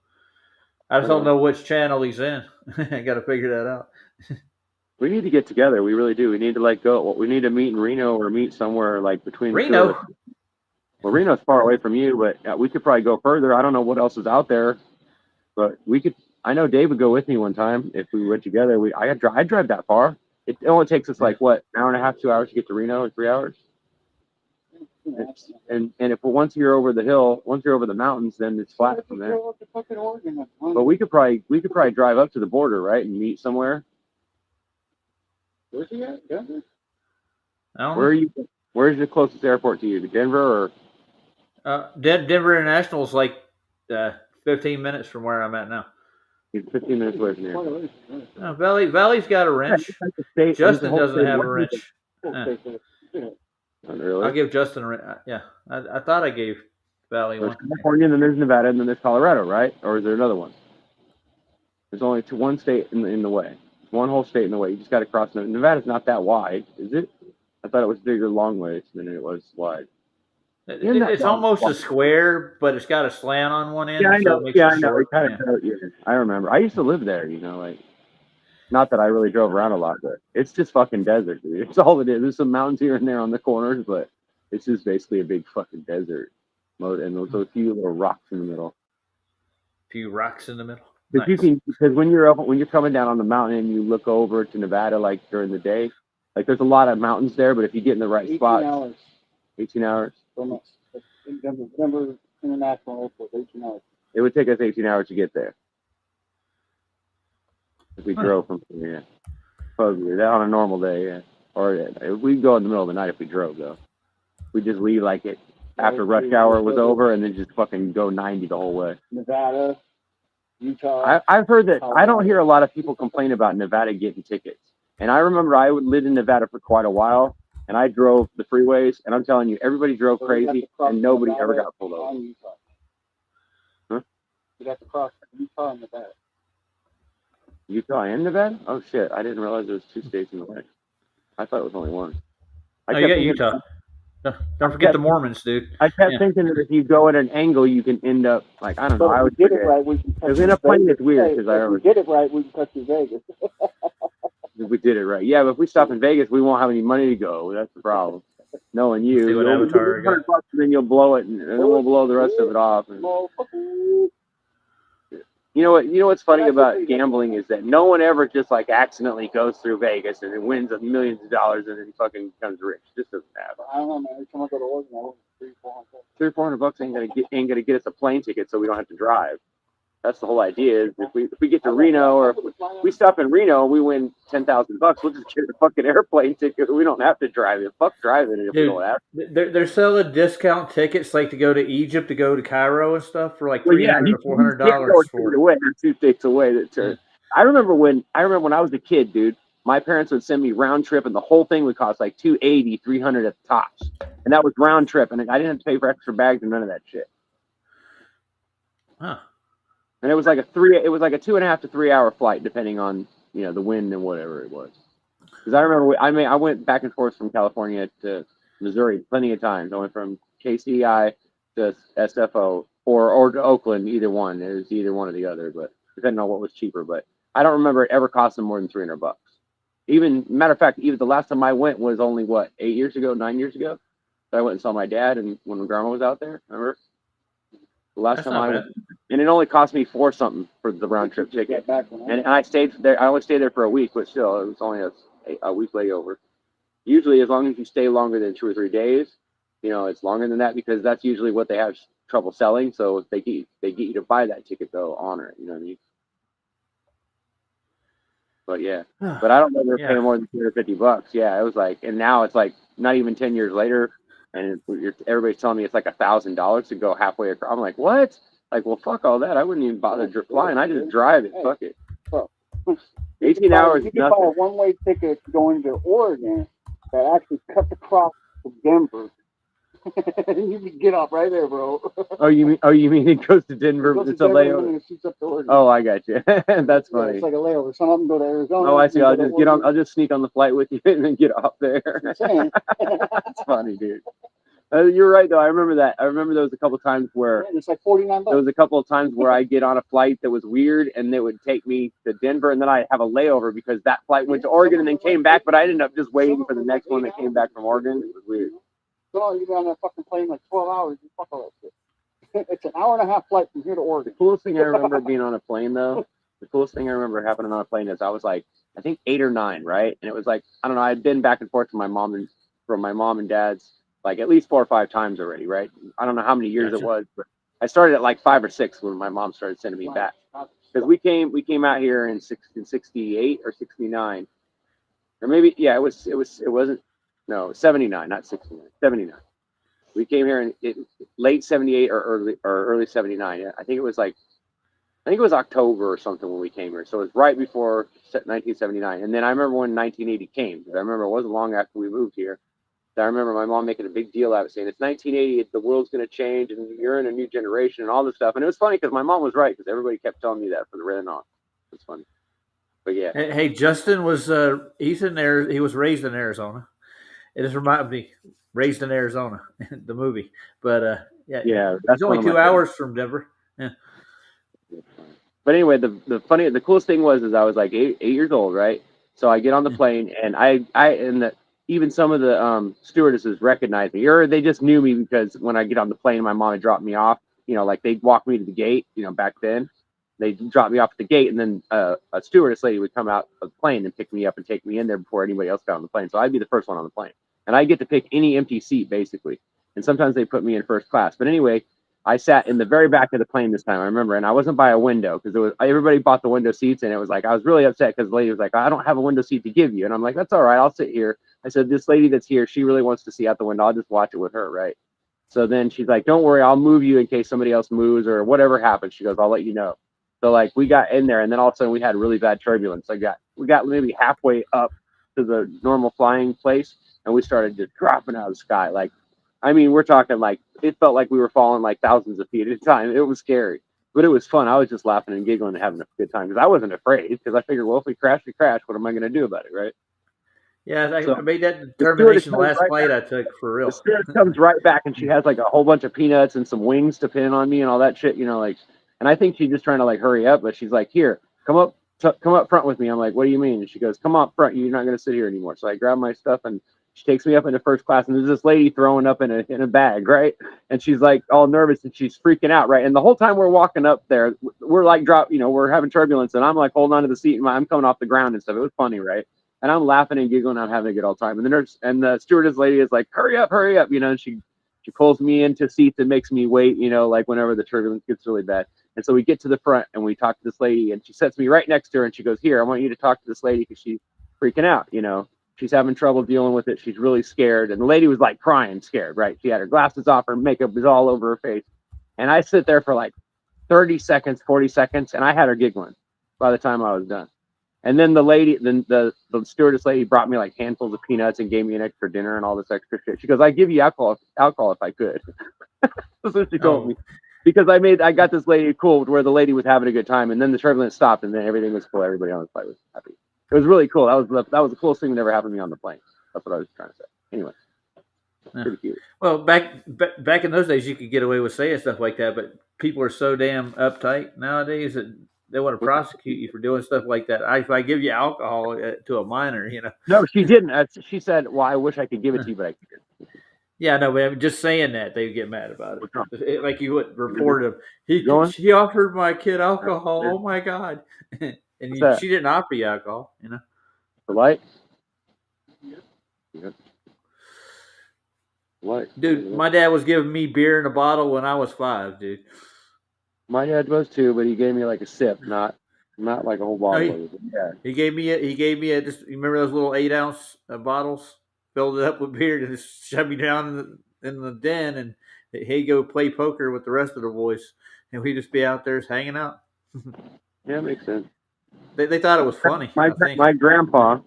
I just don't know which channel he's in. I got to figure that out. We need to get together. We really do. We need to go. We need to meet in Reno or meet somewhere like between Reno. Well, Reno's far away from you, but we could probably go further. I don't know what else is out there, but we could. I know Dave would go with me one time if we went together. I'd drive that far. It only takes us like what, an hour and a half, 2 hours to get to Reno in 3 hours. And if once you're over the hill, once you're over the mountains, then it's flat from there. But we could probably drive up to the border, right, and meet somewhere. Where's he at? Denver? Where are you? Where's the closest airport to you? To Denver or? Denver International is like 15 minutes from where I'm at now. He's 15 minutes away from here. Valley's got a wrench. Justin doesn't have a wrench. Really? I'll give Justin a wrench. Yeah, I thought I gave Valley one. There's California, and then there's Nevada, and then there's Colorado, right? Or is there another one? There's only one state in the way. One whole state in the way. You just got to cross. Nevada's not that wide, is it? I thought it was bigger long ways than it was wide. It's almost a square, but it's got a slant on one end. Yeah, I know. So I know. I remember. I used to live there. Not that I really drove around a lot, but it's just fucking desert, dude. It's all it is. There's some mountains here and there on the corners, but it's just basically a big fucking desert. And those a few little rocks in the middle. Few rocks in the middle. Nice. Because when you're coming down on the mountain and you look over to Nevada, like during the day, like there's a lot of mountains there, but if you get in the right spot, 18 hours. Denver International Airport, 18 hours. It would take us 18 hours to get there. If we drove from here. Probably on a normal day, yeah. Or we'd go in the middle of the night if we drove, though. We'd just leave like it after rush hour was over and then just fucking go 90 the whole way. Nevada, Utah. I've heard that. I don't hear a lot of people complain about Nevada getting tickets. And I remember I lived in Nevada for quite a while, and I drove the freeways, and I'm telling you, everybody drove crazy, and nobody ever got pulled over. Huh? You'd have to cross Utah and Nevada. Utah and Nevada? Oh, shit. I didn't realize there was 2 states in the way. I thought it was only one. No, you got Utah. Don't forget the Mormons, dude. I kept thinking that if you go at an angle, you can end up, like, I don't know. I would get it right. We can because in a plane, it's weird. Because if we get it right, we can cut to Vegas. If we did it right. Yeah, but if we stop in Vegas, we won't have any money to go. That's the problem. Knowing you, you'll $100 bucks, and then you'll blow it, and then we'll blow the rest of it off. And, you know what's funny about gambling is that no one ever just like accidentally goes through Vegas and then wins millions of dollars and then fucking becomes rich. This doesn't happen. I don't know, man. Every time I go to Oregon, I win $300-400. $300-400 ain't gonna get us a plane ticket, so we don't have to drive. That's the whole idea. Is if we get to Reno, or if we stop in Reno and we win $10,000, we'll just get a fucking airplane ticket. We don't have to drive it. Fuck driving it if we Dude, don't have to. they're selling discount tickets like to go to Egypt, to go to Cairo and stuff for like Well, yeah, $300 or $400 can't go a for state it. away or 2 states away. I remember when I was a kid, dude. My parents would send me round trip, and the whole thing would cost like $280, $300 at the tops, and that was round trip, and I didn't have to pay for extra bags or none of that shit. Huh. And it was like a 2.5 to 3 hour flight, depending on the wind and whatever it was. Because I remember I went back and forth from California to Missouri plenty of times. I went from KCI to SFO or to Oakland, either one. It was either one or the other, but depending on what was cheaper. But I don't remember it ever costing more than $300. Even matter of fact, even the last time I went was only 9 years ago. So I went and saw my dad, and when my grandma was out there, remember? The last That's time not I bad. went, and it only cost me $4 something for the round trip ticket. And I stayed there. I only stayed there for a week, but still, it was only a week layover. Usually, as long as you stay longer than 2 or 3 days, it's longer than that, because that's usually what they have trouble selling. So if they get you to buy that ticket, they'll honor it. You know what I mean? But yeah, but I don't remember paying more than $250. Yeah, it was like, and now it's like not even 10 years later, and everybody's telling me it's like $1,000 to go halfway across. I'm like, what? Like, well, fuck all that. I wouldn't even bother flying. I just drive it. Fuck it. 18 hours. You can buy a one-way ticket going to Oregon that actually cuts across to Denver. You can get off right there, bro. Oh, you mean it goes to Denver? It's a layover. And it shoots up to Oregon. Oh, I got you. That's funny. It's like a layover. Some of them go to Arizona. Oh, I see. I'll just sneak on the flight with you and then get off there. That's funny, dude. You're right, though. I remember that. I remember there was a couple of times where it's like $49. There was a couple of times where I get on a flight that was weird, and they would take me to Denver, and then I'd have a layover because that flight went to Oregon and then came back, but I ended up just waiting for the next one that came back from Oregon. It was weird. So you got on that fucking plane like 12 hours. You fuck all that shit. It's an hour and a half flight from here to Oregon. The coolest thing I remember being on a plane, though, the coolest thing I remember happening on a plane is I was like, I think 8 or 9, right? And it was like, I don't know, I'd been back and forth from my mom and dad's like at least 4 or 5 times already, right? I don't know how many years it was, but I started at like 5 or 6 when my mom started sending me back. Because we came out here in 68 or 69, or maybe it wasn't 79, not 69, 79. We came here in late 78 or early 79. I think it was October or something when we came here. So it was right before 1979. And then I remember when 1980 came. I remember it wasn't long after we moved here. I remember my mom making a big deal out of it, saying it's 1980, the world's going to change, and you're in a new generation, and all this stuff. And it was funny because my mom was right, because everybody kept telling me that from the then on. It's funny, but yeah. Hey, Justin was he's in there. He was raised in Arizona. It just reminded me, Raised in Arizona, the movie. But yeah, it's only 2 hours from Denver. Yeah. But anyway, the coolest thing was I was like 8 years old, right? So I get on the plane, and even some of the stewardesses recognized me, or they just knew me because when I get on the plane, my mom had dropped me off. Like they'd walk me to the gate. Back then, they'd drop me off at the gate, and then a stewardess lady would come out of the plane and pick me up and take me in there before anybody else got on the plane. So I'd be the first one on the plane, and I get to pick any empty seat basically. And sometimes they put me in first class. But anyway, I sat in the very back of the plane this time, I remember, and I wasn't by a window because everybody bought the window seats, and it was like I was really upset because the lady was like, I don't have a window seat to give you, and I'm like, that's all right, I'll sit here. I said, this lady that's here, she really wants to see out the window. I'll just watch it with her, right? So then she's like, don't worry, I'll move you in case somebody else moves or whatever happens. She goes, I'll let you know. So like we got in there, and then all of a sudden we had really bad turbulence. We got maybe halfway up to the normal flying place, and we started just dropping out of the sky. Like, I mean, we're talking like it felt like we were falling like thousands of feet at a time. It was scary, but it was fun. I was just laughing and giggling and having a good time because I wasn't afraid, because I figured, well, if we crash, we crash. What am I going to do about it, right? Yeah, I made that determination last flight I took, for real. The spirit comes right back, and she has like a whole bunch of peanuts and some wings to pin on me and all that shit, like. And I think she's just trying to like hurry up, but she's like, here, come up front with me. I'm like, what do you mean? And she goes, come up front. You're not going to sit here anymore. So I grab my stuff, and she takes me up into first class, and there's this lady throwing up in a bag, right? And she's like all nervous, and she's freaking out, right? And the whole time we're walking up there, we're like we're having turbulence, and I'm like holding onto the seat, and I'm coming off the ground and stuff. It was funny, right? And I'm laughing and giggling. I'm having a good old time. And the stewardess lady is like, hurry up, and she pulls me into seats and makes me wait, like whenever the turbulence gets really bad. And so we get to the front and we talk to this lady, and she sets me right next to her, and she goes, "Here, I want you to talk to this lady because she's freaking out. You know, she's having trouble dealing with it. She's really scared." And the lady was like crying, scared, right? She had her glasses off, her makeup was all over her face. And I sit there for like 30 seconds, 40 seconds, and I had her giggling by the time I was done. And then the lady, the stewardess lady brought me like handfuls of peanuts and gave me an extra dinner and all this extra shit. She goes, "I'd give you alcohol if I could." That's what she told me. Because I got this lady cool where the lady was having a good time, and then the turbulence stopped, and then everything was cool. Everybody on the flight was happy. It was really cool. That was the coolest thing that ever happened to me on the plane. That's what I was trying to say. Anyway, pretty cute. Well, back in those days, you could get away with saying stuff like that, but people are so damn uptight nowadays that they want to prosecute you for doing stuff like that. If I give you alcohol to a minor, you know. No, she didn't. She said, "Well, I wish I could give it to you, but I can't." Yeah, no, but I mean, just saying that they get mad about it. Like you would report him. She offered my kid alcohol. Oh my god! And she didn't offer you alcohol, you know. The light. Yep. What? Dude, my dad was giving me beer in a bottle when I was 5, dude. My dad was too, but he gave me like a sip, not like a whole bottle. Yeah. He gave me a just, you remember those little 8-ounce bottles? Filled it up with beer and just shoved me down in the den, and he'd go play poker with the rest of the boys, and we'd just be out there just hanging out. Yeah, makes sense. They thought it was funny. My grandpa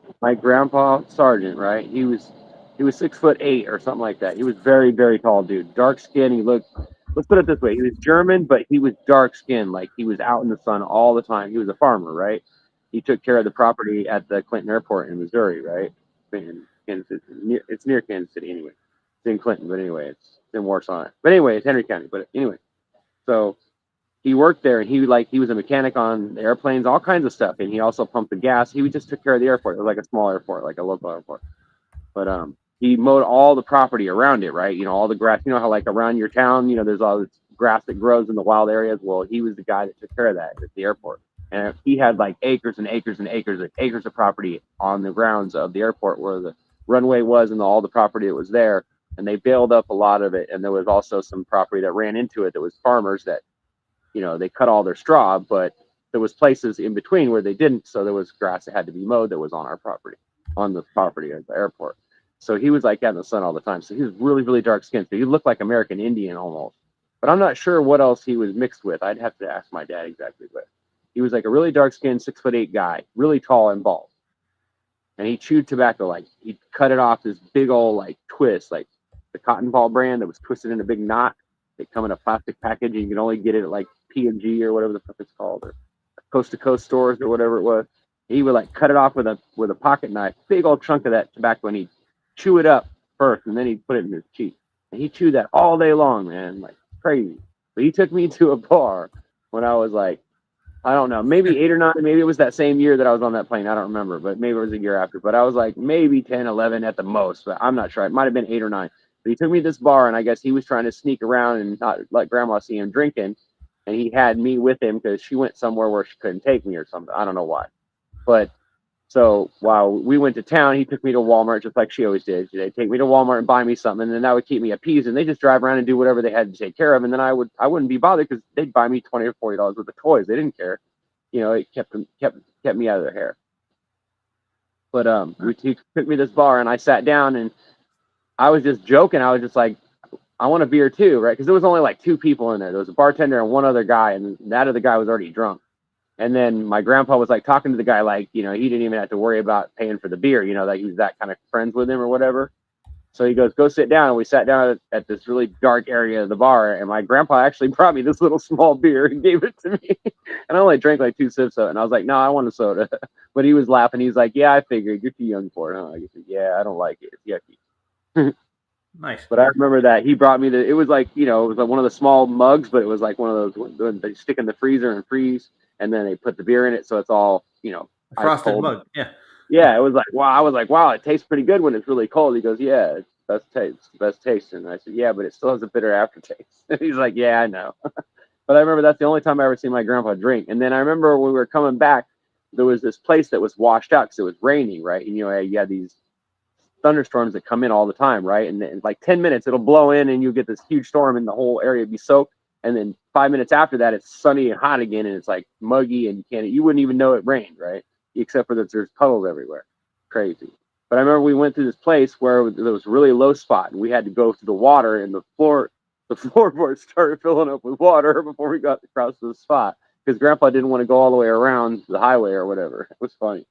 Sergeant, right? He was 6'8" or something like that. He was very, very tall dude, dark skin. Let's put it this way: he was German, but he was dark skinned. Like he was out in the sun all the time. He was a farmer, right? He took care of the property at the Clinton Airport in Missouri, right? In Kansas City. It's near Kansas City anyway. It's in Clinton, but anyway, it's in Warsaw. But anyway, it's Henry County. But anyway, so he worked there, and he was a mechanic on the airplanes, all kinds of stuff, and he also pumped the gas. He just took care of the airport. It was like a small airport, like a local airport. But he mowed all the property around it, right? You know, all the grass. You know how like around your town, you know, there's all this grass that grows in the wild areas. Well, he was the guy that took care of that at the airport, and he had like acres and acres and acres of property on the grounds of the airport where the runway was and all the property that was there. And they bailed up a lot of it, and there was also some property that ran into it that was farmers that, you know, they cut all their straw, but there was places in between where they didn't, so there was grass that had to be mowed that was on our property, on the property at the airport. So he was like out in the sun all the time. So he was really, really dark skinned. So he looked like American Indian almost. But I'm not sure what else he was mixed with. I'd have to ask my dad exactly. But he was like a really dark skinned 6'8" guy, really tall and bald. And he chewed tobacco, like he cut it off this big old like twist, like the cotton ball brand that was twisted in a big knot. They come in a plastic package, and you can only get it at like P&G or whatever the fuck it's called, or coast to coast stores or whatever it was. He would like cut it off with a pocket knife, big old chunk of that tobacco, and he'd chew it up first, and then he'd put it in his cheek. And he chewed that all day long, man, like crazy. But he took me to a bar when I was like, I don't know, maybe 8 or 9, maybe it was that same year that I was on that plane. I don't remember, but maybe it was a year after. But I was like maybe 10, 11 at the most, but I'm not sure. It might have been 8 or 9. But he took me to this bar, and I guess he was trying to sneak around and not let grandma see him drinking. And he had me with him because she went somewhere where she couldn't take me or something. I don't know why. But so while we went to town, he took me to Walmart just like she always did. They'd take me to Walmart and buy me something, and then that would keep me appeased. And they just drive around and do whatever they had to take care of. And then I wouldn't be bothered because they'd buy me $20 or $40 worth of toys. They didn't care. You know, it kept me out of their hair. But he took me to this bar, and I sat down, and I was just joking. I was just like, I want a beer too, right? Because there was only like 2 people in there. There was a bartender and one other guy, and that other guy was already drunk. And then my grandpa was like talking to the guy like, you know, he didn't even have to worry about paying for the beer, you know, that he was that kind of friends with him or whatever. So he goes, go sit down. And we sat down at this really dark area of the bar. And my grandpa actually brought me this little small beer and gave it to me. And I only drank like 2 sips of it. And I was like, no, I want a soda. But he was laughing. He's like, yeah, I figured you're too young for it. Huh? I said, yeah, I don't like it. It's yucky. Nice. But I remember that he brought me it was like, you know, it was like one of the small mugs, but it was like one of those they stick in the freezer and freeze. And then they put the beer in it. So it's all, you know, a frosted mug. Yeah. Yeah, it was like, wow. I was like, wow, it tastes pretty good when it's really cold. He goes, yeah, it's the best taste. And I said, yeah, but it still has a bitter aftertaste. He's like, yeah, I know. But I remember that's the only time I ever seen my grandpa drink. And then I remember when we were coming back, there was this place that was washed out because it was raining, right? And, you know, you had these thunderstorms that come in all the time, right? And in like 10 minutes, it'll blow in and you get this huge storm and the whole area be soaked. And then 5 minutes after that, it's sunny and hot again, and it's like muggy, and you wouldn't even know it rained, right? Except for that there's puddles everywhere. Crazy. But I remember we went through this place where there was a really low spot, and we had to go to the water, and the floorboards started filling up with water before we got across to the spot, because Grandpa didn't want to go all the way around the highway or whatever. It was funny.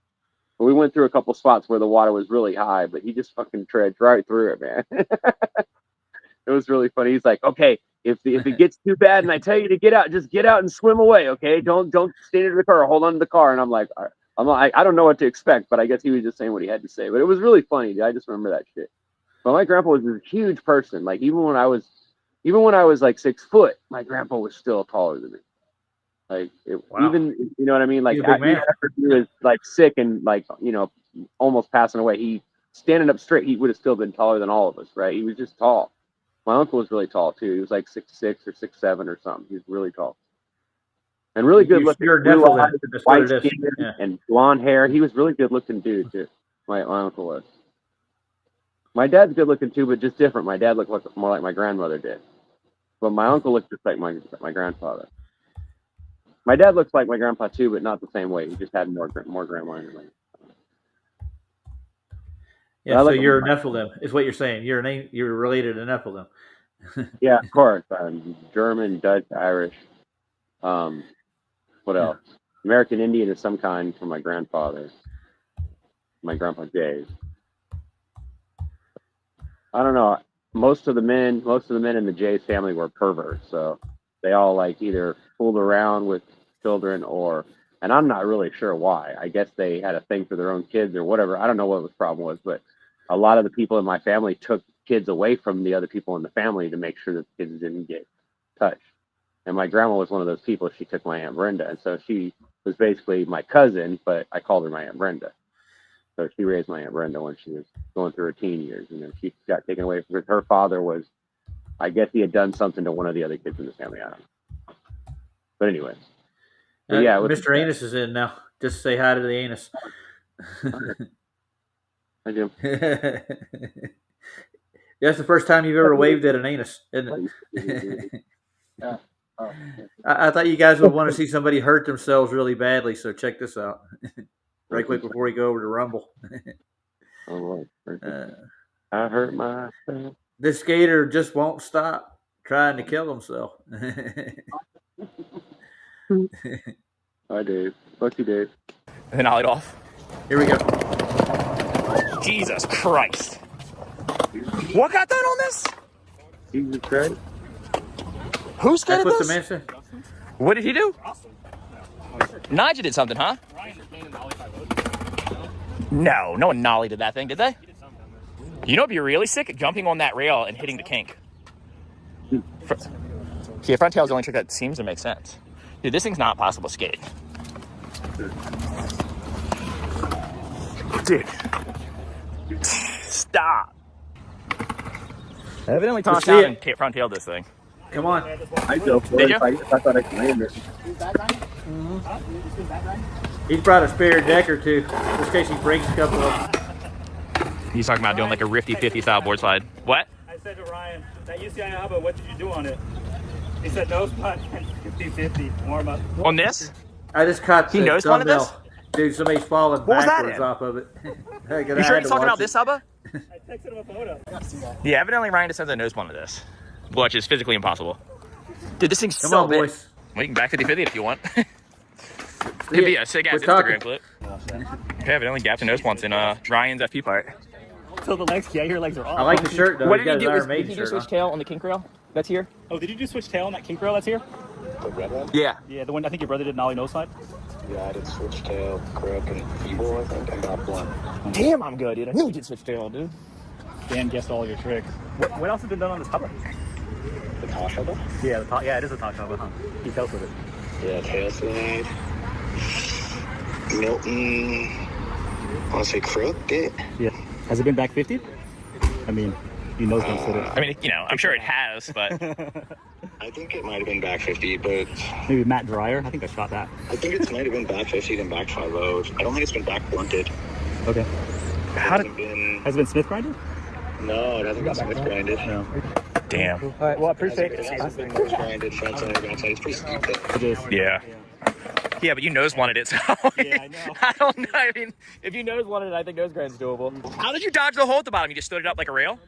But we went through a couple spots where the water was really high, but he just fucking treads right through it, man. It was really funny. He's like, okay, if it gets too bad and I tell you to get out, just get out and swim away, okay? Don't stay near the car or hold on to the car. And I'm like, I don't know what to expect, but I guess he was just saying what he had to say. But it was really funny, dude. I just remember that shit. But my grandpa was a huge person. Like even when I was like 6 foot, my grandpa was still taller than me. Like even, you know what I mean? Like after he was like sick and like, you know, almost passing away, he standing up straight, he would have still been taller than all of us, right? He was just tall. My uncle was really tall too. He was like 6'6" or 6'7" or something. He was really tall. And really good looking. You're definitely white skin and blonde hair. He was really good looking dude too. My uncle was. My dad's good looking too, but just different. My dad looked more like my grandmother did. But my uncle looked just like my grandfather. My dad looks like my grandpa too, but not the same way. He just had more grandma in him. Yeah, so you're a Nephilim, is what you're saying. You're related to Nephilim. Yeah, of course. I'm German, Dutch, Irish. What else? American Indian of some kind from my grandfather. My grandpa Jay. I don't know. Most of the men in the Jay's family were perverts, so they all like either fooled around with children and I'm not really sure why. I guess they had a thing for their own kids or whatever. I don't know what the problem was, but a lot of the people in my family took kids away from the other people in the family to make sure that the kids didn't get touched. And my grandma was one of those people. She took my Aunt Brenda, and so she was basically my cousin, but I called her my Aunt Brenda. So she raised my Aunt Brenda when she was going through her teen years, and then she got taken away from her father. I guess he had done something to one of the other kids in the family. I don't know. But anyway. Yeah, Mr. Anus is in now. Just say hi to the anus. Hi, Jim. That's the first time you've ever waved at an anus, isn't it? I thought you guys would want to see somebody hurt themselves really badly, so check this out. Right quick before we go over to Rumble. Oh, I hurt myself. This skater just won't stop trying to kill himself. Hi, Dave. Fuck you, Dave. And then ollied off. Here we go. Jesus Christ. What got done on this? Jesus Christ. Who skated That's what this? the man said. What did he do? Nigel did something, huh? No one nollie did that thing, did they? You know, it'd be really sick jumping on that rail and hitting the kink. See, front tail's the only trick that seems to make sense. Dude, this thing's not possible to skate. Dude. Stop. I evidently tossed down and front tailed this thing. Come on. I dove for it. I thought I could land it. He's brought a spare deck or two, just in case he breaks a couple of them. He's talking about doing like a Rifty 50 style board slide. What? I said to Ryan, that UCI Hubba, what did you do on it? He said nose punch 50-50, warm up. On this? I just caught the nose punted this? Dude, somebody's falling backwards off of it. You sure he's talking about this, Hubba? I texted him a photo. Yeah, evidently Ryan just says a nose punted this, which is physically impossible. Dude, this thing's Come so on, big. boys. Well, you can back 50-50 if you want. Could be a sick ass Instagram clip. Okay, evidently gapped a nose once in Ryan's FP part. So the legs, yeah, your legs are off. I like the shirt though. What did he do? Did he do switch tail on the kink rail? That's here? Oh, did you do switch tail on that kink rail that's here? The red one? Yeah. Yeah, the one I think your brother did nollie nose slide. Yeah, I did switch tail, crook, and feeble, I think, and got one. Damn, I'm good, dude. I knew we did switch tail, dude. Dan guessed all your tricks. What else has been done on this Hubba? The Tosh Hubba? Yeah, it is a Tosh Hubba, huh? He tells with it. Yeah, tail slide. Milton, I want to say crook, did. Yeah. Has it been back 50? I mean, you know it's it. I mean, you know, I'm sure it has, but... I think it might have been back 50, but... Maybe Matt Dreyer? I think I shot that. I think it might have been back 50 then back 5 O's. I don't think it's been back blunted. Okay. Has it been Smith grinded? No, it hasn't been Smith grinded. No. Damn. All right, well, I appreciate it. Yeah. Yeah, but you nose wanted it, so Yeah, I know. I don't know. I mean, if you nose wanted it, I think nose grind's doable. How did you dodge the hole at the bottom? You just stood it up like a rail?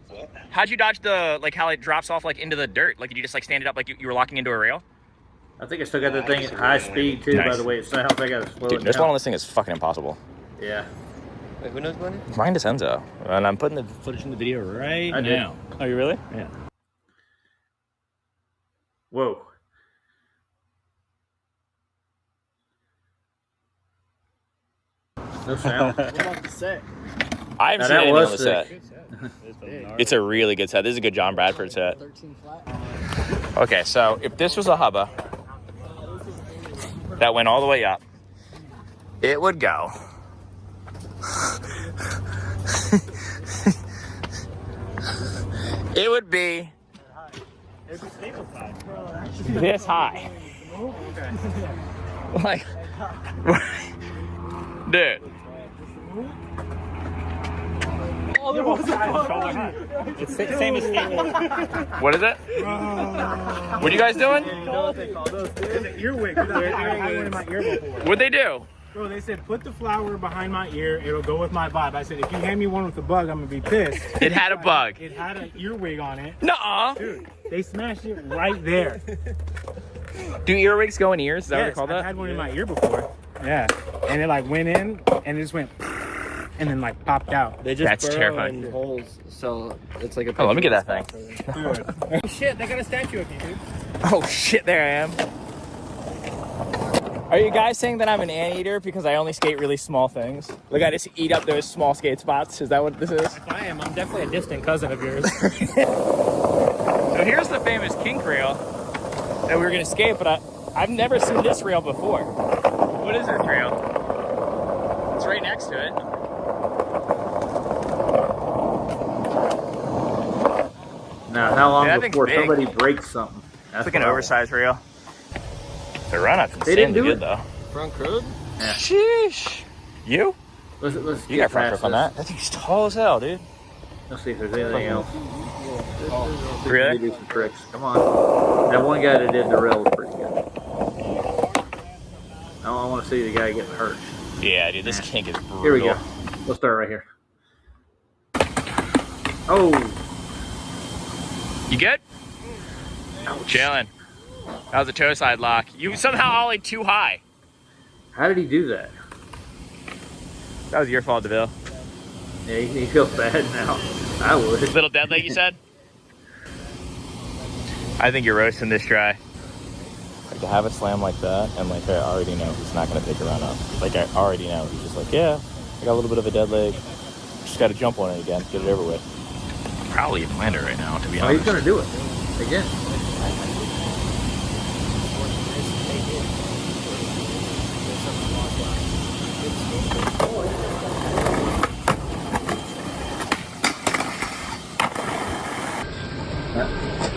What? How'd you dodge the, like, how it drops off, like, into the dirt? Like, did you just, like, stand it up like you were locking into a rail? I think I still got that thing at high speed, too, by Nice. the way it sounds. I got to slow Dude, it nose down. one on this thing is fucking impossible. Yeah. Wait, who knows one? Mine is Enzo, and I'm putting the footage in the video right I did. now. Oh, you really? Yeah. Whoa. No sound. What about the set? I haven't Now, seen that anything was on the sick. set. It's a really good set. This is a good John Bradford set. Okay, so if this was a hubba that went all the way up, it would go. It would be this high. Like, dude. It's the same as What is it? What are you guys doing? earwig. I had one in my ear before. What'd they do? Bro, they said put the flower behind my ear. It'll go with my vibe. I said if you hand me one with a bug, I'm gonna be pissed. It had a bug. It had an earwig on it. Nuh-uh. Dude, they smashed it right there. Do earwigs go in ears? Is that what they Yes, call I that? had one in my ear before. Yeah, and it like went in and it just went and then like popped out. They just That's burrow terrifying. in holes, so it's like a. Oh, let me get that thing. Dude. Oh shit, they got a statue of you, dude. Oh shit, there I am. Are you guys saying that I'm an anteater because I only skate really small things? Like I just eat up those small skate spots? Is that what this is? If I am, I'm definitely a distant cousin of yours. So here's the famous kink rail that we were gonna skate, but I've never seen this rail before. What is this rail? It's right next to it. Now, how long Yeah, that thing's before big. somebody breaks something? It's like an oversized rail. The run-up's They didn't insanely do good it? though. Front crud? Yeah. Sheesh. You? Let's You get got front past grip on this. that. That thing's tall as hell, dude. Let's see if there's anything else. Really? Do some tricks. Come on. That one guy that did the rail was pretty good. I want to see the guy getting hurt. Yeah, dude, this kink is brutal. Here we go. Let's start right here. Oh, You good? Chilling. That was a toe side lock. You somehow ollied too high. how did he do that? That was your fault, DeVille. Yeah, he feels bad now. I would. Little dead leg, you said? I think you're roasting this try. Like to have it slam like that, and like I already know he's not gonna pick a run up. Like I already know he's just like, yeah, I got a little bit of a dead leg. Just got to jump on it again, get it over with. Probably even land it right now, to be Oh, honest. he's gonna do it again.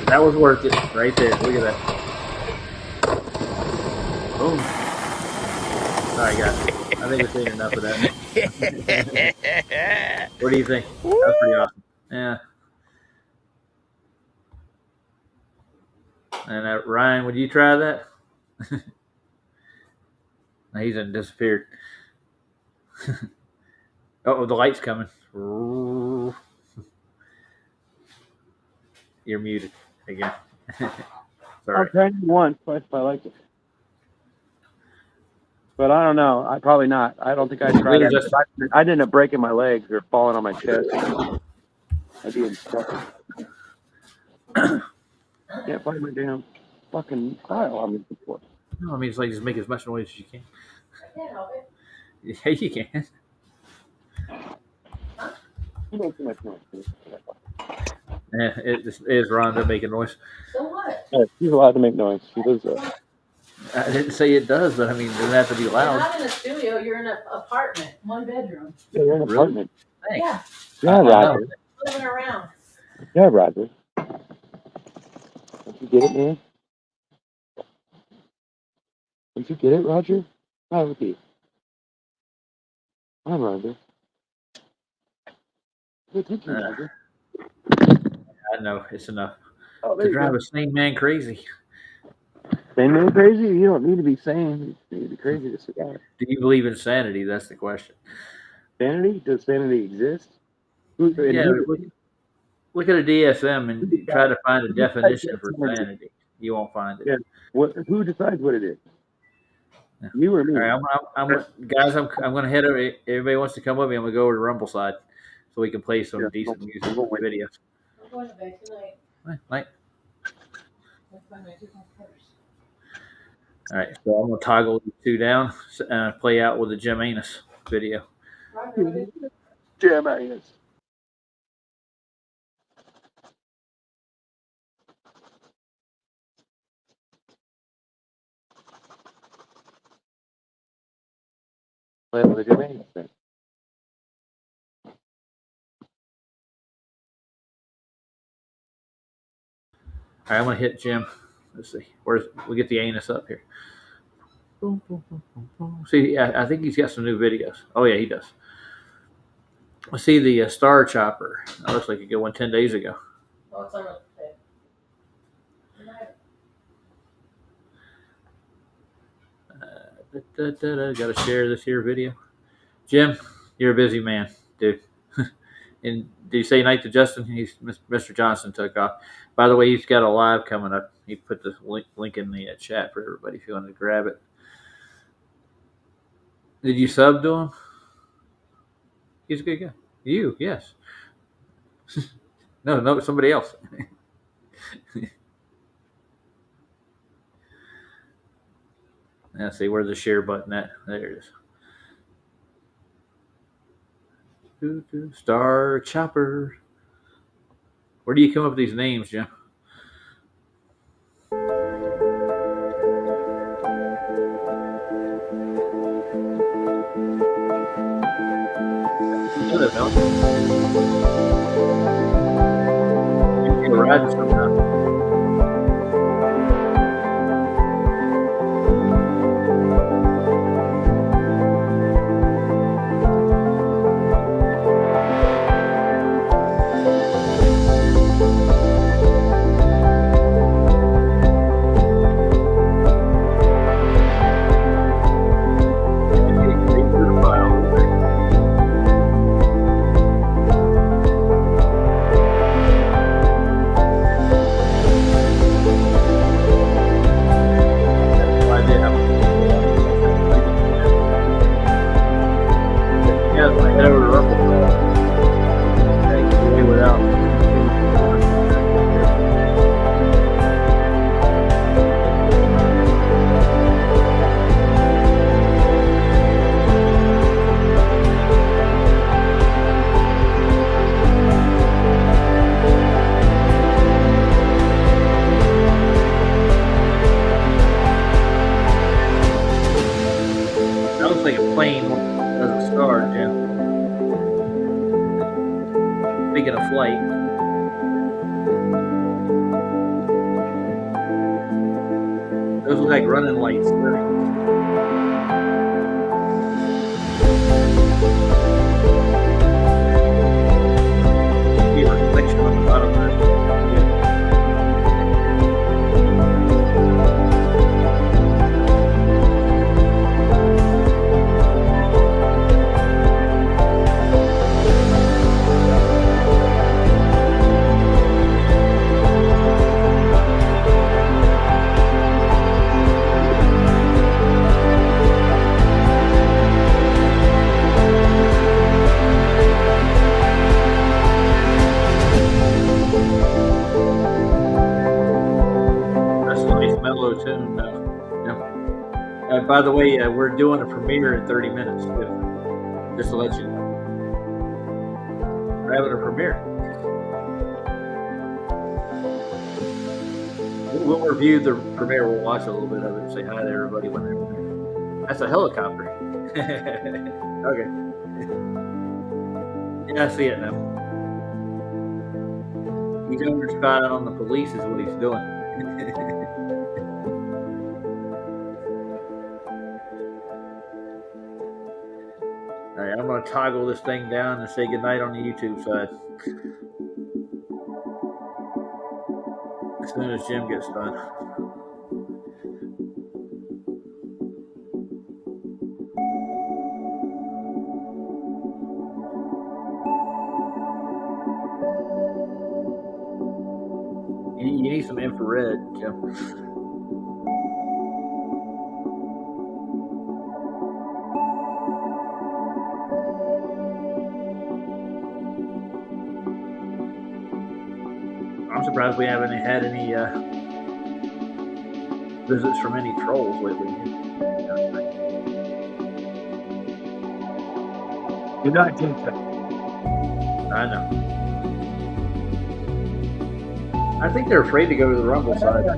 That was worth it right there. Look at that. Boom. All right, guys. I think we've seen enough of that. What do you think? That's pretty awesome. Yeah. And Ryan, would you try that? No, he's disappeared. Oh, the light's coming. You're muted again. Sorry. I've tried it once, twice if I like it. But I don't know. I probably not. I don't think I'd try Really that. just- I didn't end up breaking my legs or falling on my chest. I'd be in trouble. Can't find my damn fucking file I'm looking for. No, I mean, it's like just make as much noise as you can. I can't help it. Yeah, you can. You make too much noise. Yeah, it is Rhonda making noise. So what? Yeah, she's allowed to make noise. She lives there. I didn't say it does, but I mean, it doesn't have to be You're loud. not in a studio. You're in an apartment, one bedroom. Yeah, you're in an Really? apartment. Thanks. Yeah, Yeah, Roger. living around. Yeah, Roger. Don't you get it, man? Don't you get it, Roger? Hi, with you. Hi, Roger. Pay attention, Roger. I I know it's enough Oh, to there you drive go. a sane man crazy. Sane man crazy? You don't need to be sane. You need to be crazy to survive. Do you believe in sanity? That's the question. Sanity? Does sanity exist? Who, and Yeah, who, look at a DSM who and try decides, to find a who decides definition what for sanity is? sanity. You won't find it. Yeah. Who decides what it is? Yeah. You or All me? right, guys. I'm going to head over. Everybody wants to come with me. I'm going to go over to Rumble side so we can play some Yeah. decent music I'm going with you. videos. I'm going to bed tonight. Right. That's why I took my purse. All right, so I'm going to toggle these two down and play out with the Jim Anus video. Jam ass. Play with the Jam Anus thing. All right, I'm going to hit Jim. Let's see. We get the anus up here. Boom, boom, boom, boom, boom. See, I think he's got some new videos. Oh, yeah, he does. I see the Star Chopper. That looks like a good one 10 days ago. Oh, it's on the bed. Got to share this here video. Jim, you're a busy man, dude. And did you say night to Justin? He's Mr. Johnson took off. By the way, he's got a live coming up. He put the link in the chat for everybody if you wanted to grab it. Did you sub to him? He's a good guy. You, yes. No, somebody else. Let's see, where's the share button at? There it is. Star Chopper. Where do you come up with these names, Jim? You can ride sometime. That looks like a plane as a star, Jim. Speaking of flight. Those look like running lights. See a reflection on the bottom of it. That's a nice mellow tune. By the way, we're doing a premiere in 30 minutes. Just to let you know. We're having a premiere. We'll review the premiere. We'll watch a little bit of it and say hi to everybody when they're there. That's a helicopter. Okay. Yeah, I see it now. He's under spying on the police is what he's doing. All right, I'm going to toggle this thing down and say goodnight on the YouTube side. soon as Jim gets done. You need some infrared, Jim. I'm surprised we haven't had any visits from any trolls lately. You're not jinxing. I know. I think they're afraid to go to the Rumble side. I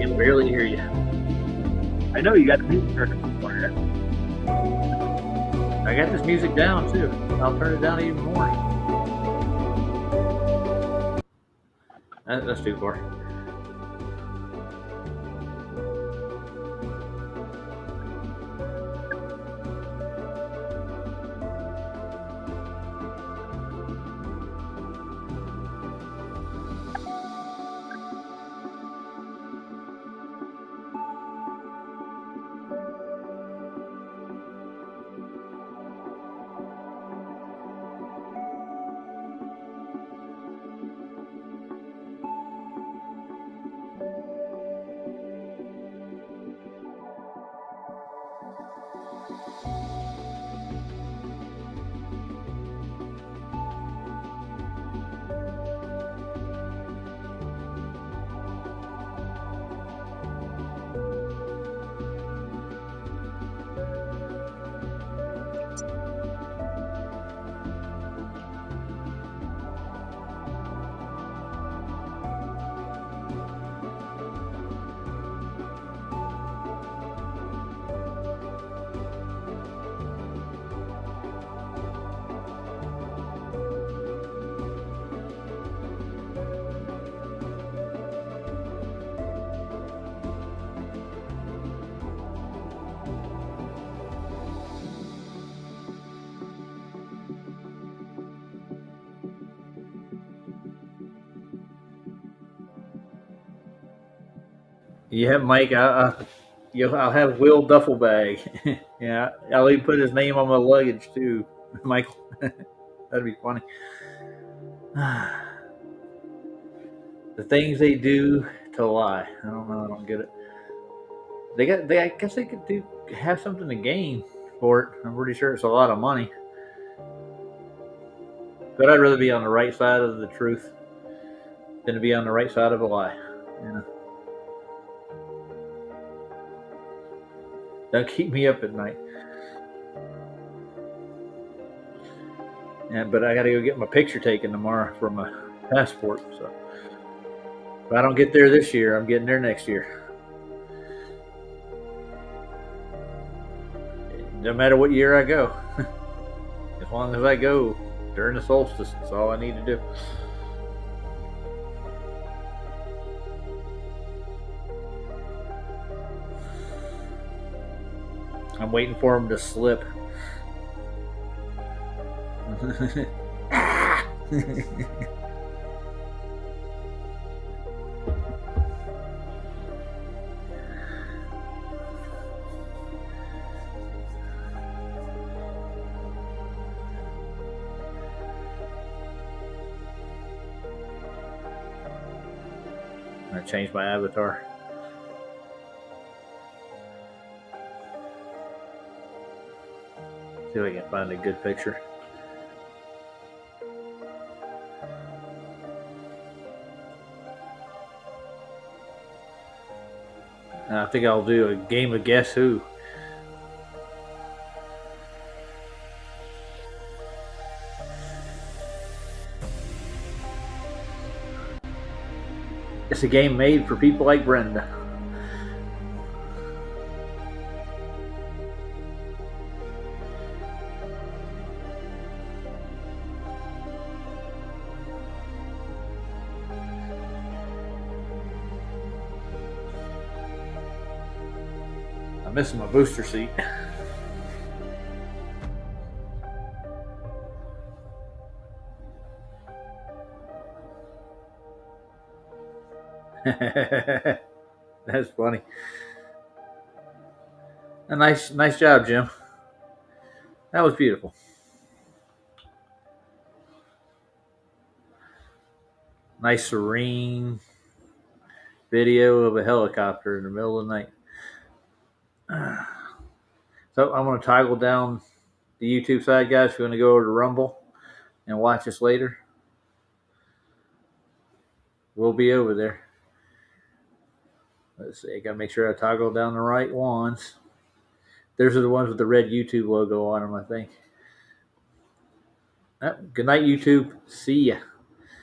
can barely hear you. I know you got the music turned on. I got this music down too. I'll turn it down even more. That's too far. Yeah, Mike. I'll have Will duffel bag. Yeah, I'll even put his name on my luggage too, Michael. That'd be funny. The things they do to lie. I don't know. I don't get it. I guess they could have something to gain for it. I'm pretty sure it's a lot of money. But I'd rather be on the right side of the truth than to be on the right side of a lie. You know? Don't keep me up at night. Yeah, but I got to go get my picture taken tomorrow for my passport. So if I don't get there this year, I'm getting there next year. No matter what year I go, as long as I go during the solstice, that's all I need to do. I'm waiting for him to slip. I changed my avatar. See if I can find a good picture. I think I'll do a game of Guess Who. It's a game made for people like Brenda. I'm missing my booster seat. That's funny. A nice job, Jim. That was beautiful. Nice serene video of a helicopter in the middle of the night. So I'm going to toggle down the YouTube side, guys. We're going to go over to Rumble and watch us later. We'll be over there. Let's see. I got to make sure I toggle down the right ones. Those are the ones with the red YouTube logo on them, I think. Good night, YouTube. See ya.